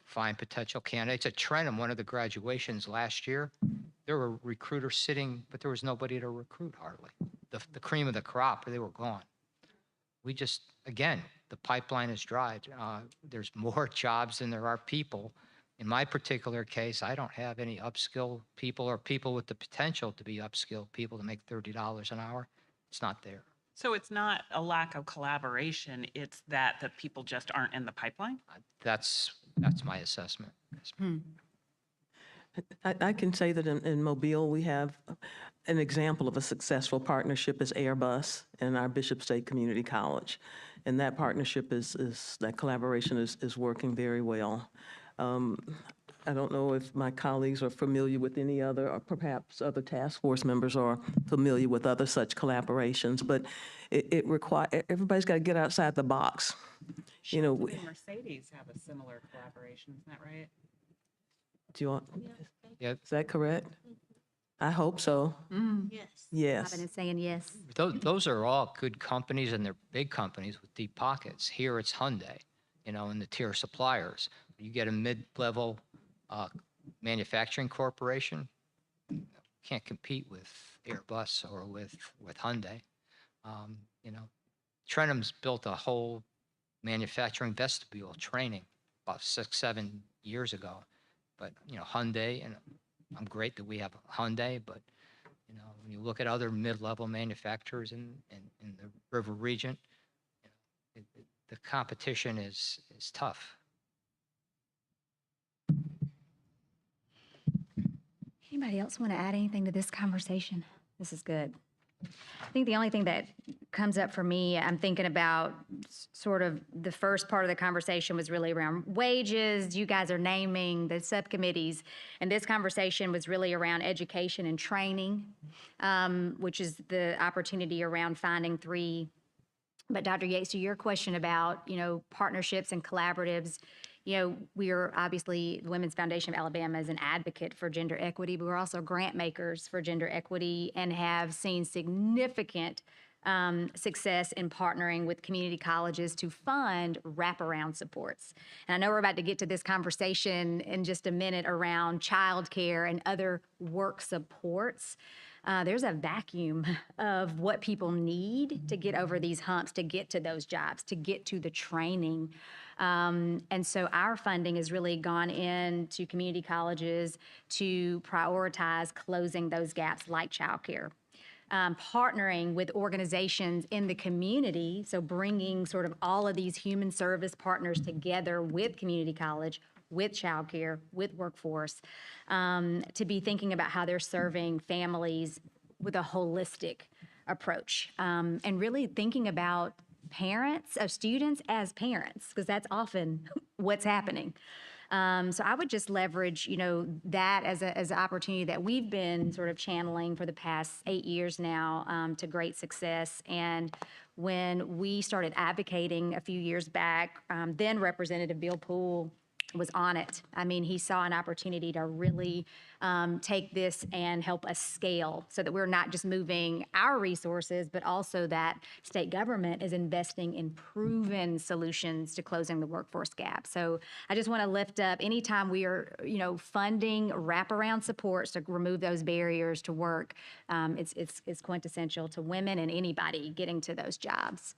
find potential candidates. At Trenum, one of the graduations last year, there were recruiters sitting, but there was nobody to recruit hardly. The cream of the crop, they were gone. We just, again, the pipeline is dried. There's more jobs than there are people. In my particular case, I don't have any upskilled people or people with the potential to be upskilled people to make $30 an hour. It's not there. So it's not a lack of collaboration, it's that the people just aren't in the pipeline? That's my assessment. I can say that in Mobile, we have an example of a successful partnership is Airbus and our Bishop State Community College. And that partnership that collaboration is working very well. I don't know if my colleagues are familiar with any other, or perhaps other task force members are familiar with other such collaborations, but it requires, everybody's got to get outside the box. You know, Chevrolet and Mercedes have a similar collaboration, isn't that right? do you want, Yeah, is that correct? I hope so. Yes. Yes. Robin is saying yes. Those are all good companies, and they're big companies with deep pockets. Here it's Hyundai, and the tier suppliers. You get a mid-level manufacturing corporation, can't compete with Airbus or with Hyundai. Um, you know, Trenum's built a whole manufacturing vestibule training about 6, 7 years ago. But, Hyundai, and I'm great that we have Hyundai, but, when you look at other mid-level manufacturers in the river region, the competition is tough. Anybody else want to add anything to this conversation? This is good. I think the only thing that comes up for me, I'm thinking about sort of the first part of the conversation was really around wages. You guys are naming the subcommittees, and this conversation was really around education and training, which is the opportunity around finding 3. But Dr. Yates, to your question about, partnerships and collaboratives, we are obviously, the Women's Foundation of Alabama is an advocate for gender equity, but we're also grant makers for gender equity and have seen significant success in partnering with community colleges to fund wraparound supports. And I know we're about to get to this conversation in just a minute around childcare and other work supports. There's a vacuum of what people need to get over these humps, to get to those jobs, to get to the training. And so our funding has really gone into community colleges to prioritize closing those gaps like childcare. Partnering with organizations in the community, so bringing sort of all of these human service partners together with community college, with childcare, with workforce, to be thinking about how they're serving families with a holistic approach, and really thinking about parents of students as parents, because that's often what's happening. So I would just leverage, that as an opportunity that we've been sort of channeling for the past 8 years now, to great success. And when we started advocating a few years back, then Representative Bill Poole was on it. I mean, he saw an opportunity to really take this and help us scale so that we're not just moving our resources, but also that state government is investing in proven solutions to closing the workforce gap. So I just want to lift up anytime we are, funding wraparound supports to remove those barriers to work, it's quintessential to women and anybody getting to those jobs.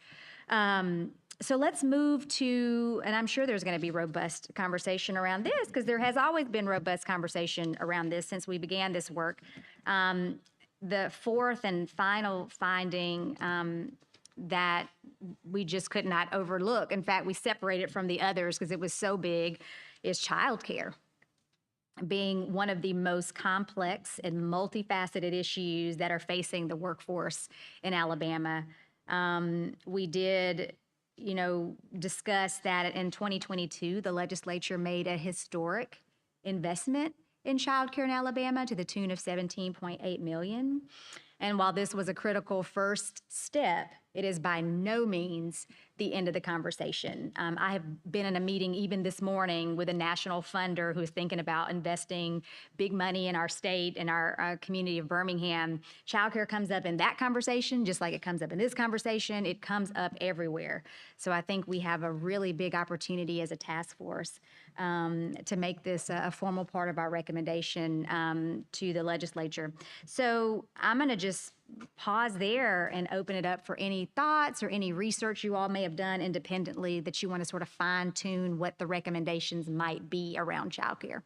So let's move to, and I'm sure there's going to be robust conversation around this because there has always been robust conversation around this since we began this work. The fourth and final finding that we just could not overlook, in fact, we separated from the others because it was so big, is childcare being one of the most complex and multifaceted issues that are facing the workforce in Alabama. We did discuss that in 2022, the legislature made a historic investment in childcare in Alabama to the tune of $17.8 million. And while this was a critical first step, it is by no means the end of the conversation. I have been in a meeting even this morning with a national funder who is thinking about investing big money in our state and our community of Birmingham. Childcare comes up in that conversation, just like it comes up in this conversation. It comes up everywhere. So I think we have a really big opportunity as a task force to make this a formal part of our recommendation to the legislature. So I'm going to just pause there and open it up for any thoughts or any research you all may have done independently that you want to sort of fine tune what the recommendations might be around childcare.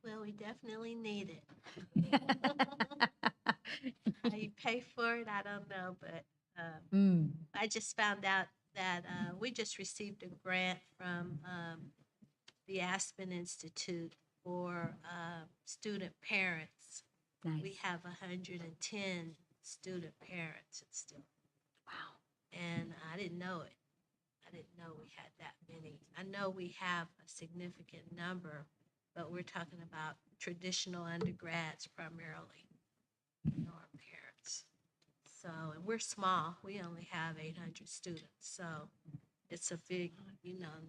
Well, we definitely need it. How you pay for it, I don't know, but I just found out that we just received a grant from the Aspen Institute for student parents. Nice. We have 110 student parents still. Wow. And I didn't know it. I didn't know we had that many. I know we have a significant number, but we're talking about traditional undergrads primarily, our parents. So, and we're small. We only have 800 students. So it's a big,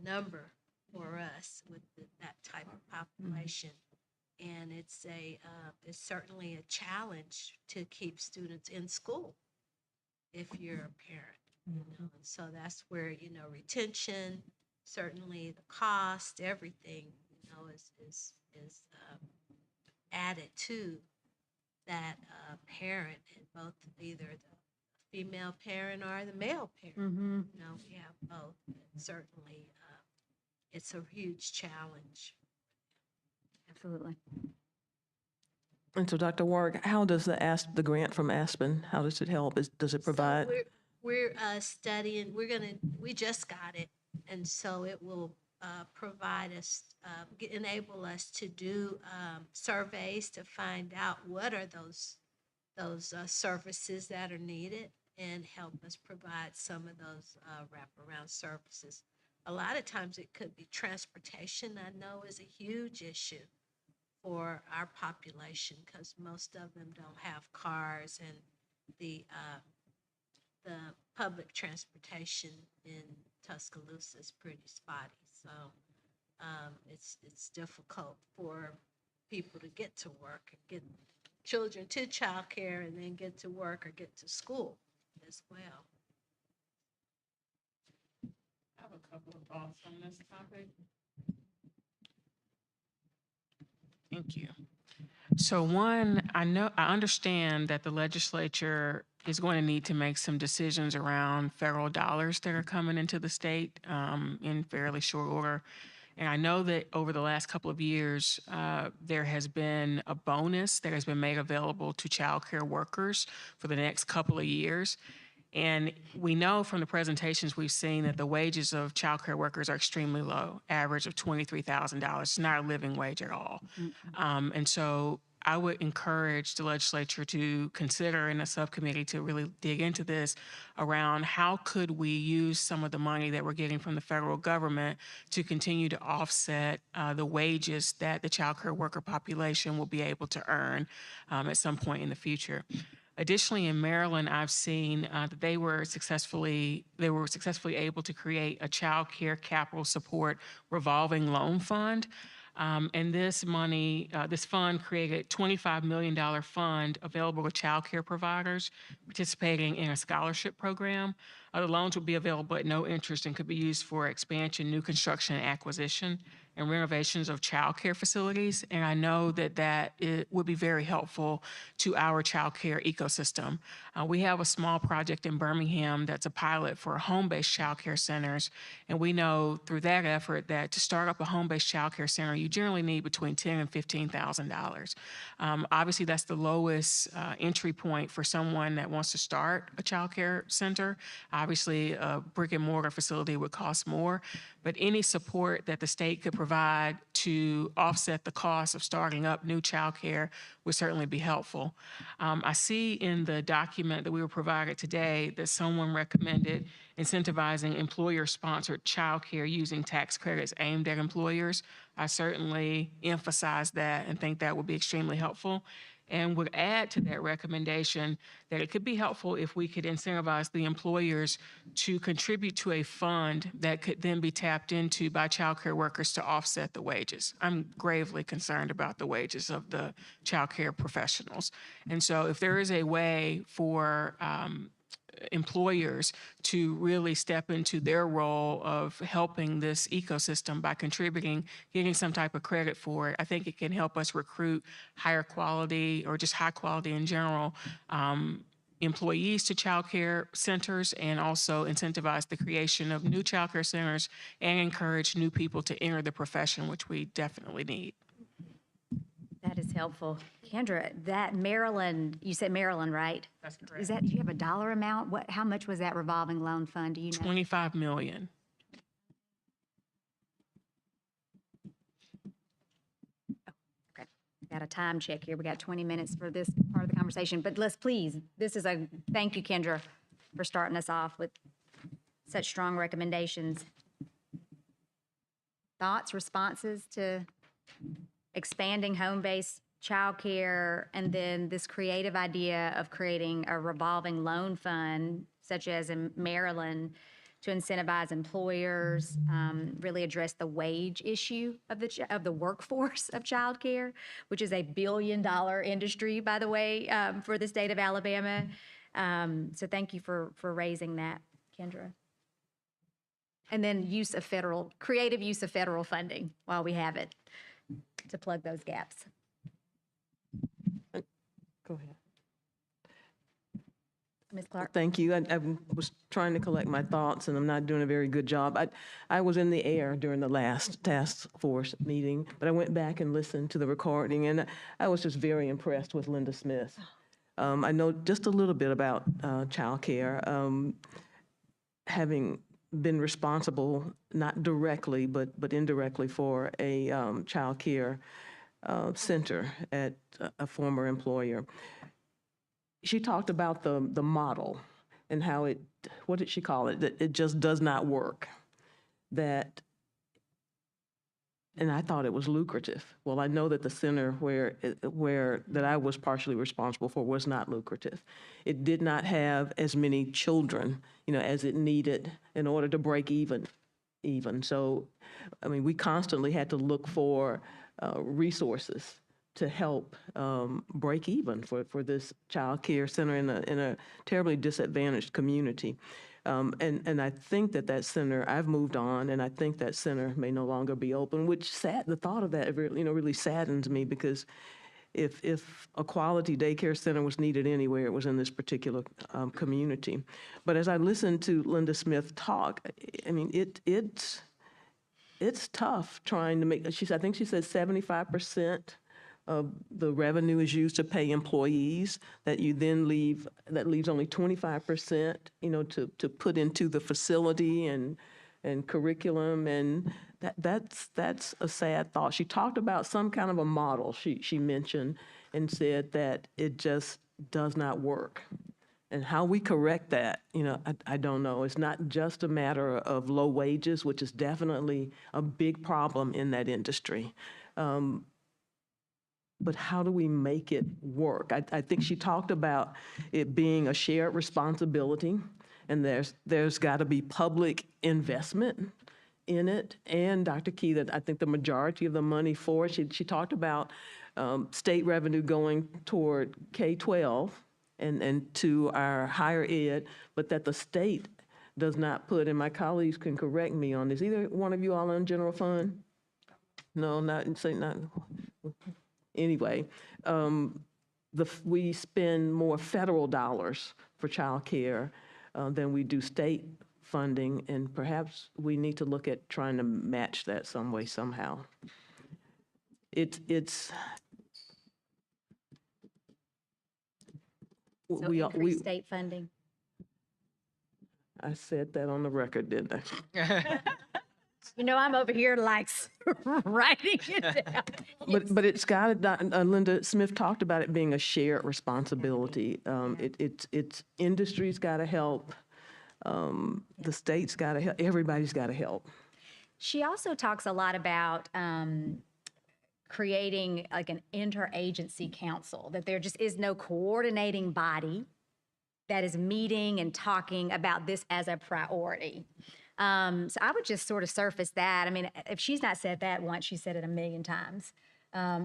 number for us with that type of population. And it's certainly a challenge to keep students in school if you're a parent, And so that's where, retention, certainly the cost, everything, is added to that parent, and both either the female parent or the male parent. We have both. And certainly, it's a huge challenge. Absolutely. And so, Dr. Warwick, how does the grant from Aspen, how does it help? Does it provide? So we're studying. We just got it, and so it will provide us, enable us to do surveys to find out what are those services that are needed, and help us provide some of those wraparound services. A lot of times it could be transportation. I know is a huge issue for our population because most of them don't have cars, and the public transportation in Tuscaloosa is pretty spotty. So it's difficult for people to get to work, and get children to childcare, and then get to work or get to school as well. I have a couple of thoughts on this topic. Thank you. So one, I understand that the legislature is going to need to make some decisions around federal dollars that are coming into the state in fairly short order. And I know that over the last couple of years, there has been a bonus that has been made available to child care workers for the next couple of years. And we know from the presentations we've seen that the wages of child care workers are extremely low, average of $23,000. It's not a living wage at all. And so I would encourage the legislature to consider in a subcommittee to really dig into this around how could we use some of the money that we're getting from the federal government to continue to offset the wages that the child care worker population will be able to earn at some point in the future. Additionally, in Maryland, I've seen that they were successfully able to create a child care capital support revolving loan fund. And this fund created a $25 million fund available to child care providers participating in a scholarship program. The loans would be available at no interest and could be used for expansion, new construction, and acquisition, and renovations of child care facilities. And I know that it would be very helpful to our child care ecosystem. We have a small project in Birmingham that's a pilot for home-based child care centers. And we know through that effort that to start up a home-based child care center, you generally need between $10,000 and $15,000. Obviously, that's the lowest entry point for someone that wants to start a child care center. Obviously, a brick and mortar facility would cost more, but any support that the state could provide to offset the cost of starting up new child care would certainly be helpful. I see in the document that we were provided today that someone recommended incentivizing employer-sponsored child care using tax credits aimed at employers. I certainly emphasize that and think that would be extremely helpful, and would add to that recommendation that it could be helpful if we could incentivize the employers to contribute to a fund that could then be tapped into by child care workers to offset the wages. I'm gravely concerned about the wages of the child care professionals. And so if there is a way for employers to really step into their role of helping this ecosystem by contributing, getting some type of credit for it, I think it can help us recruit higher quality or just high quality in general employees to child care centers, and also incentivize the creation of new child care centers and encourage new people to enter the profession, which we definitely need. That is helpful. Kendra, that Maryland, you said Maryland, right? That's correct. Is that, do you have a dollar amount? How much was that revolving loan fund? Do you know? $25 million. Okay, got a time check here. We got 20 minutes for this part of the conversation, but let's please, thank you, Kendra, for starting us off with such strong recommendations. Thoughts, responses to expanding home-based childcare, and then this creative idea of creating a revolving loan fund, such as in Maryland, to incentivize employers, really address the wage issue of the workforce of childcare, which is $1 billion industry, by the way, for the state of Alabama. So thank you for raising that, Kendra. And then creative use of federal funding while we have it to plug those gaps. Go ahead. Ms. Clark? Thank you. I was trying to collect my thoughts, and I'm not doing a very good job. I was in the air during the last task force meeting, but I went back and listened to the recording, and I was just very impressed with Linda Smith. I know just a little bit about childcare, having been responsible, not directly, but indirectly for a child care center at a former employer. She talked about the model and how it, what did she call it? That it just does not work. That, and I thought it was lucrative. Well, I know that the center where that I was partially responsible for was not lucrative. It did not have as many children, as it needed in order to break even. So, I mean, we constantly had to look for resources to help break even for this child care center in a terribly disadvantaged community. And I think that center, I've moved on, and I think that center may no longer be open, which the thought of that really saddens me, because if a quality daycare center was needed anywhere, it was in this particular community. But as I listened to Linda Smith talk, I mean, it's tough trying to make, I think she said 75% of the revenue is used to pay employees, that you then that leaves only 25%, to put into the facility and curriculum, and that's a sad thought. She talked about some kind of a model she mentioned, and said that it just does not work. And how we correct that, I don't know. It's not just a matter of low wages, which is definitely a big problem in that industry. But how do we make it work? I think she talked about it being a shared responsibility, and there's got to be public investment in it. And Dr. Key, that I think the majority of the money for it, she talked about state revenue going toward K-12 and to our higher ed, but that the state does not put, and my colleagues can correct me on this, either one of you all on general fund? No, not. Anyway, we spend more federal dollars for child care than we do state funding, and perhaps we need to look at trying to match that some way, somehow. It's So increase state funding. I said that on the record, didn't I? I'm over here like writing it down. But it's got to, Linda Smith talked about it being a shared responsibility. It's industry's got to help. The state's got to help. Everybody's got to help. She also talks a lot about creating like an interagency council, that there just is no coordinating body that is meeting and talking about this as a priority. So I would just sort of surface that. I mean, if she's not said that once, she said it 1,000,000 times.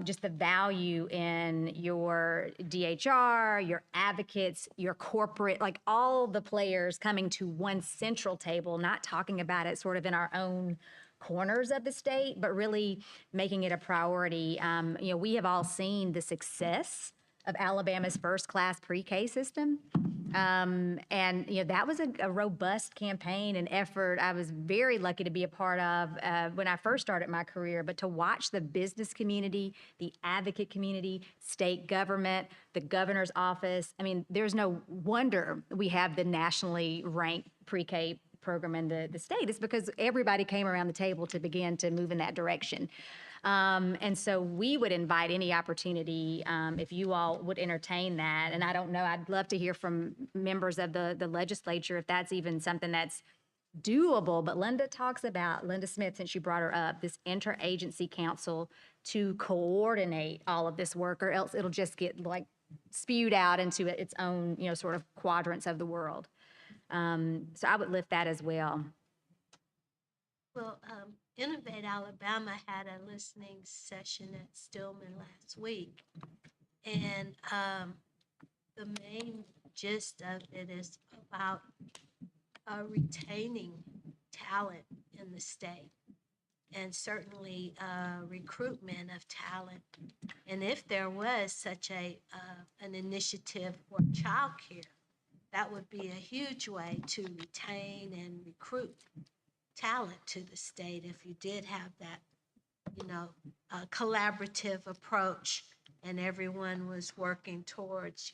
Just the value in your DHR, your advocates, your corporate, like all the players coming to one central table, not talking about it sort of in our own corners of the state, but really making it a priority. We have all seen the success of Alabama's first-class pre-K system. And that was a robust campaign and effort I was very lucky to be a part of when I first started my career. But to watch the business community, the advocate community, state government, the governor's office, I mean, there's no wonder we have the nationally ranked pre-K program in the state. It's because everybody came around the table to begin to move in that direction. And so we would invite any opportunity, if you all would entertain that. And I don't know, I'd love to hear from members of the legislature if that's even something that's doable. But Linda Smith, since you brought her up, this interagency council to coordinate all of this work, or else it'll just get like spewed out into its own, sort of quadrants of the world. So I would lift that as well. Well, Innovate Alabama had a listening session at Stillman last week. And the main gist of it is about retaining talent in the state and certainly recruitment of talent. And if there was such an initiative for childcare, that would be a huge way to retain and recruit talent to the state if you did have that, collaborative approach and everyone was working towards,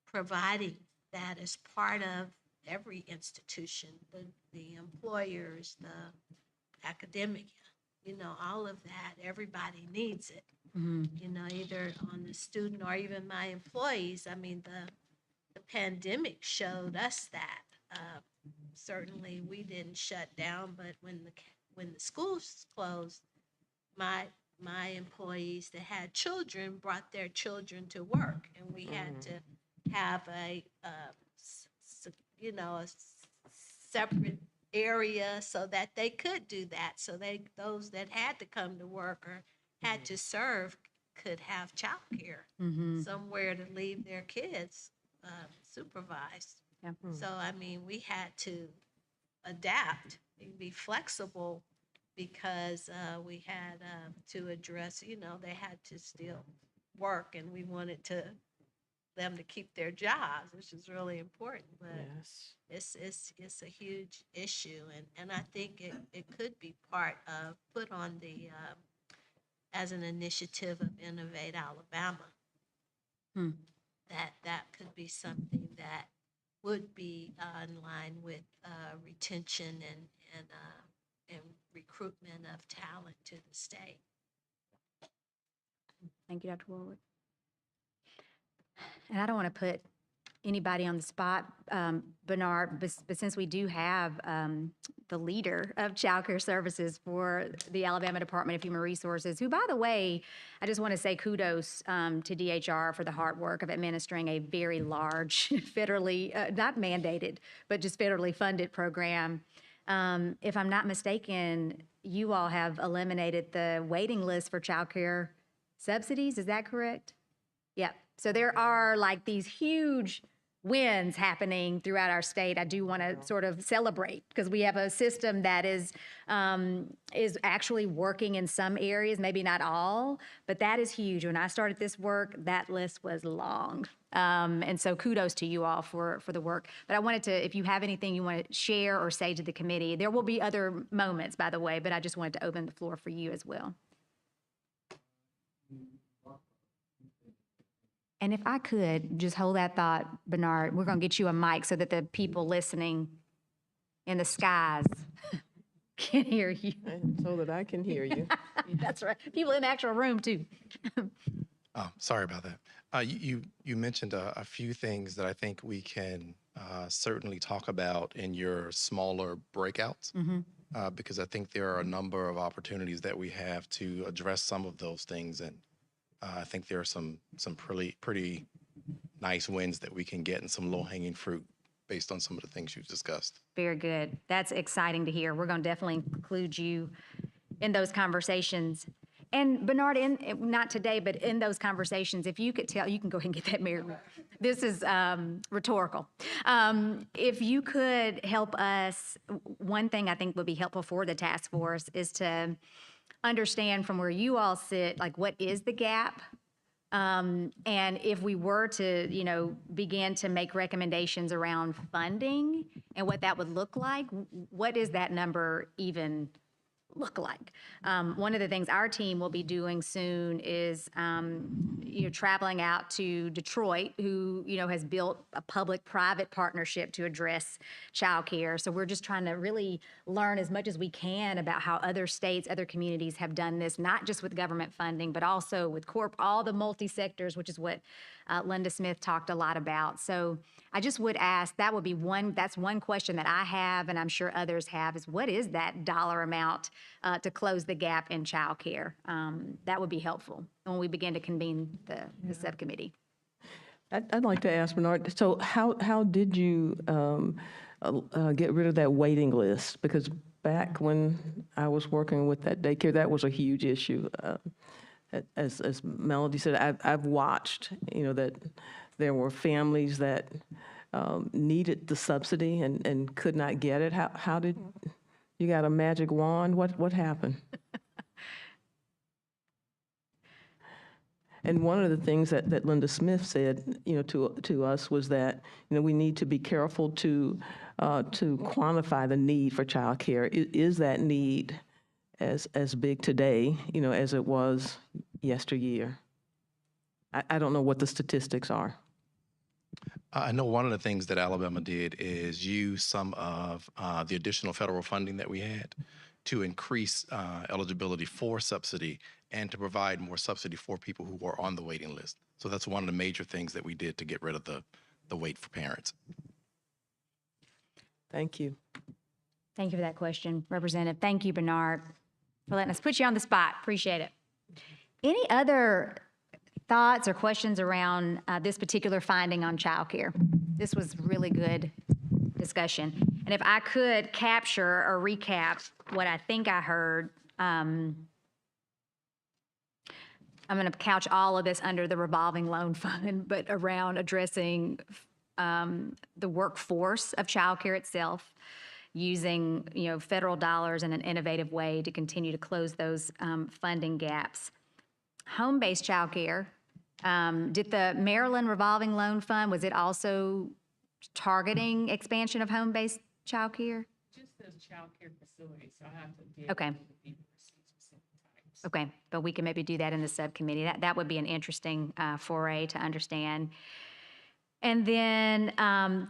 providing that as part of every institution, the employers, the academia, all of that, everybody needs it. Either on the student or even my employees. I mean, the pandemic showed us that. Certainly, we didn't shut down, but when the schools closed, my employees that had children brought their children to work, and we had to have a separate area so that they could do that. So those that had to come to work or had to serve could have childcare, somewhere to leave their kids supervised. Yeah. So, I mean, we had to adapt and be flexible because we had to address, they had to still work and we wanted them to keep their jobs, which is really important. But it's a huge issue. And I think it could be put on as an initiative of Innovate Alabama. That could be something that would be in line with retention and recruitment of talent to the state. Thank you, Dr. Warwick. And I don't want to put anybody on the spot, Bernard, but since we do have the leader of child care services for the Alabama Department of Human Resources, who, by the way, I just want to say kudos to DHR for the hard work of administering a very large federally, not mandated, but just federally funded program. If I'm not mistaken, you all have eliminated the waiting list for child care subsidies. Is that correct? Yep. So there are like these huge wins happening throughout our state. I do want to sort of celebrate because we have a system that is actually working in some areas, maybe not all, but that is huge. When I started this work, that list was long. And so kudos to you all for the work. But I wanted to, if you have anything you want to share or say to the committee, there will be other moments, by the way, but I just wanted to open the floor for you as well. And if I could just hold that thought, Bernard, we're going to get you a mic so that the people listening in the skies can hear you. And so that I can hear you. That's right. People in the actual room, too. Oh, sorry about that. You mentioned a few things that I think we can certainly talk about in your smaller breakouts, because I think there are a number of opportunities that we have to address some of those things. And I think there are some pretty nice wins that we can get and some low-hanging fruit based on some of the things you've discussed. Very good. That's exciting to hear. We're going to definitely include you in those conversations. And Bernard, not today, but in those conversations, if you could tell, you can go ahead and get that mirror. This is rhetorical. If you could help us, one thing I think would be helpful for the task force is to understand from where you all sit, like what is the gap? And if we were to, begin to make recommendations around funding and what that would look like, what is that number even look like? One of the things our team will be doing soon is, traveling out to Detroit, who, has built a public-private partnership to address childcare. So we're just trying to really learn as much as we can about how other states, other communities have done this, not just with government funding, but also with all the multi-sectors, which is what Linda Smith talked a lot about. So I just would ask, that's one question that I have, and I'm sure others have, is what is that dollar amount to close the gap in childcare? That would be helpful when we begin to convene the subcommittee. I'd like to ask Bernard, so how did you get rid of that waiting list? Because back when I was working with that daycare, that was a huge issue. As Melody said, I've watched, that there were families that needed the subsidy and could not get it. How did, you got a magic wand? What happened? And one of the things that Linda Smith said, to us was that, we need to be careful to quantify the need for childcare. Is that need as big today, as it was yesteryear? I don't know what the statistics are. I know one of the things that Alabama did is use some of the additional federal funding that we had to increase eligibility for subsidy and to provide more subsidy for people who are on the waiting list. So that's one of the major things that we did to get rid of the wait for parents. Thank you. Thank you for that question, Representative. Thank you, Bernard, for letting us put you on the spot. Appreciate it. Any other thoughts or questions around this particular finding on childcare? This was really good discussion. And if I could capture or recap what I think I heard, I'm going to couch all of this under the revolving loan fund, but around addressing the workforce of childcare itself, using federal dollars in an innovative way to continue to close those funding gaps. Home-based childcare. Did the Maryland revolving loan fund, was it also targeting expansion of home-based childcare? Just says childcare facility, so I have to dig Okay. into the specific types. Okay, but we can maybe do that in the subcommittee. That would be an interesting foray to understand. And then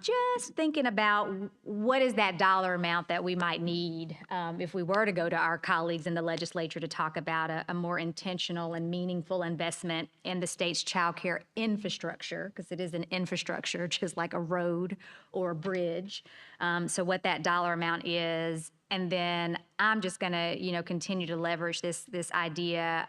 just thinking about what is that dollar amount that we might need if we were to go to our colleagues in the legislature to talk about a more intentional and meaningful investment in the state's child care infrastructure, because it is an infrastructure, just like a road or a bridge. So what that dollar amount is. And then I'm just going to, continue to leverage this idea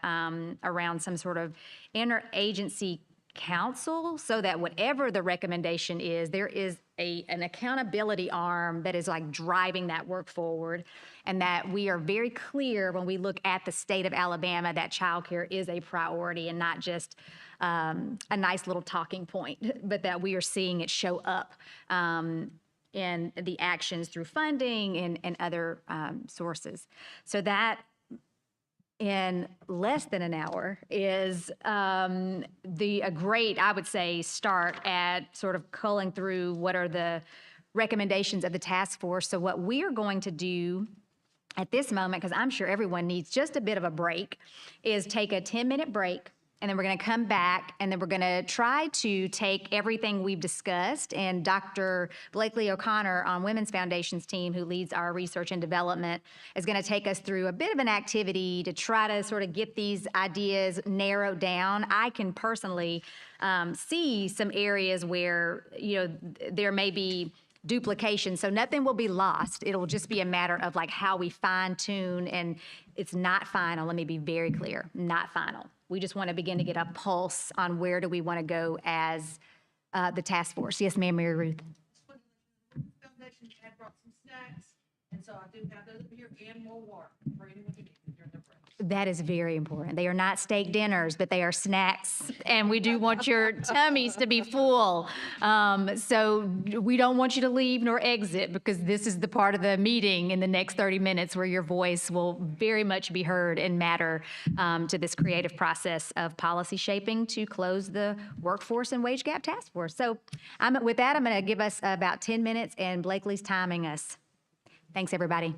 around some sort of interagency council, so that whatever the recommendation is, there is an accountability arm that is like driving that work forward, and that we are very clear when we look at the state of Alabama that childcare is a priority and not just a nice little talking point, but that we are seeing it show up in the actions through funding and other sources. So that in less than an hour is a great, I would say, start at sort of culling through what are the recommendations of the task force. So what we are going to do at this moment, because I'm sure everyone needs just a bit of a break, is take a 10-minute break. And then we're going to come back, and then we're going to try to take everything we've discussed. And Dr. Blakely O'Connor on Women's Foundation's team, who leads our research and development, is going to take us through a bit of an activity to try to sort of get these ideas narrowed down. I can personally see some areas where, there may be duplication. So nothing will be lost. It'll just be a matter of like how we fine tune, and it's not final. Let me be very clear, not final. We just want to begin to get a pulse on where do we want to go as the task force. Yes, ma'am, Mary Ruth. Foundation had brought some snacks, and so I do have those over here and more water for anyone who needs it during their break. That is very important. They are not steak dinners, but they are snacks, and we do want your tummies to be full. So we don't want you to leave nor exit, because this is the part of the meeting in the next 30 minutes where your voice will very much be heard and matter to this creative process of policy shaping to close the workforce and wage gap task force. So with that, I'm going to give us about 10 minutes, and Blakely's timing us. Thanks, everybody.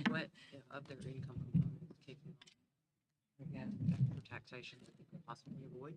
What of their income component is kicking off? For taxation that they could possibly avoid?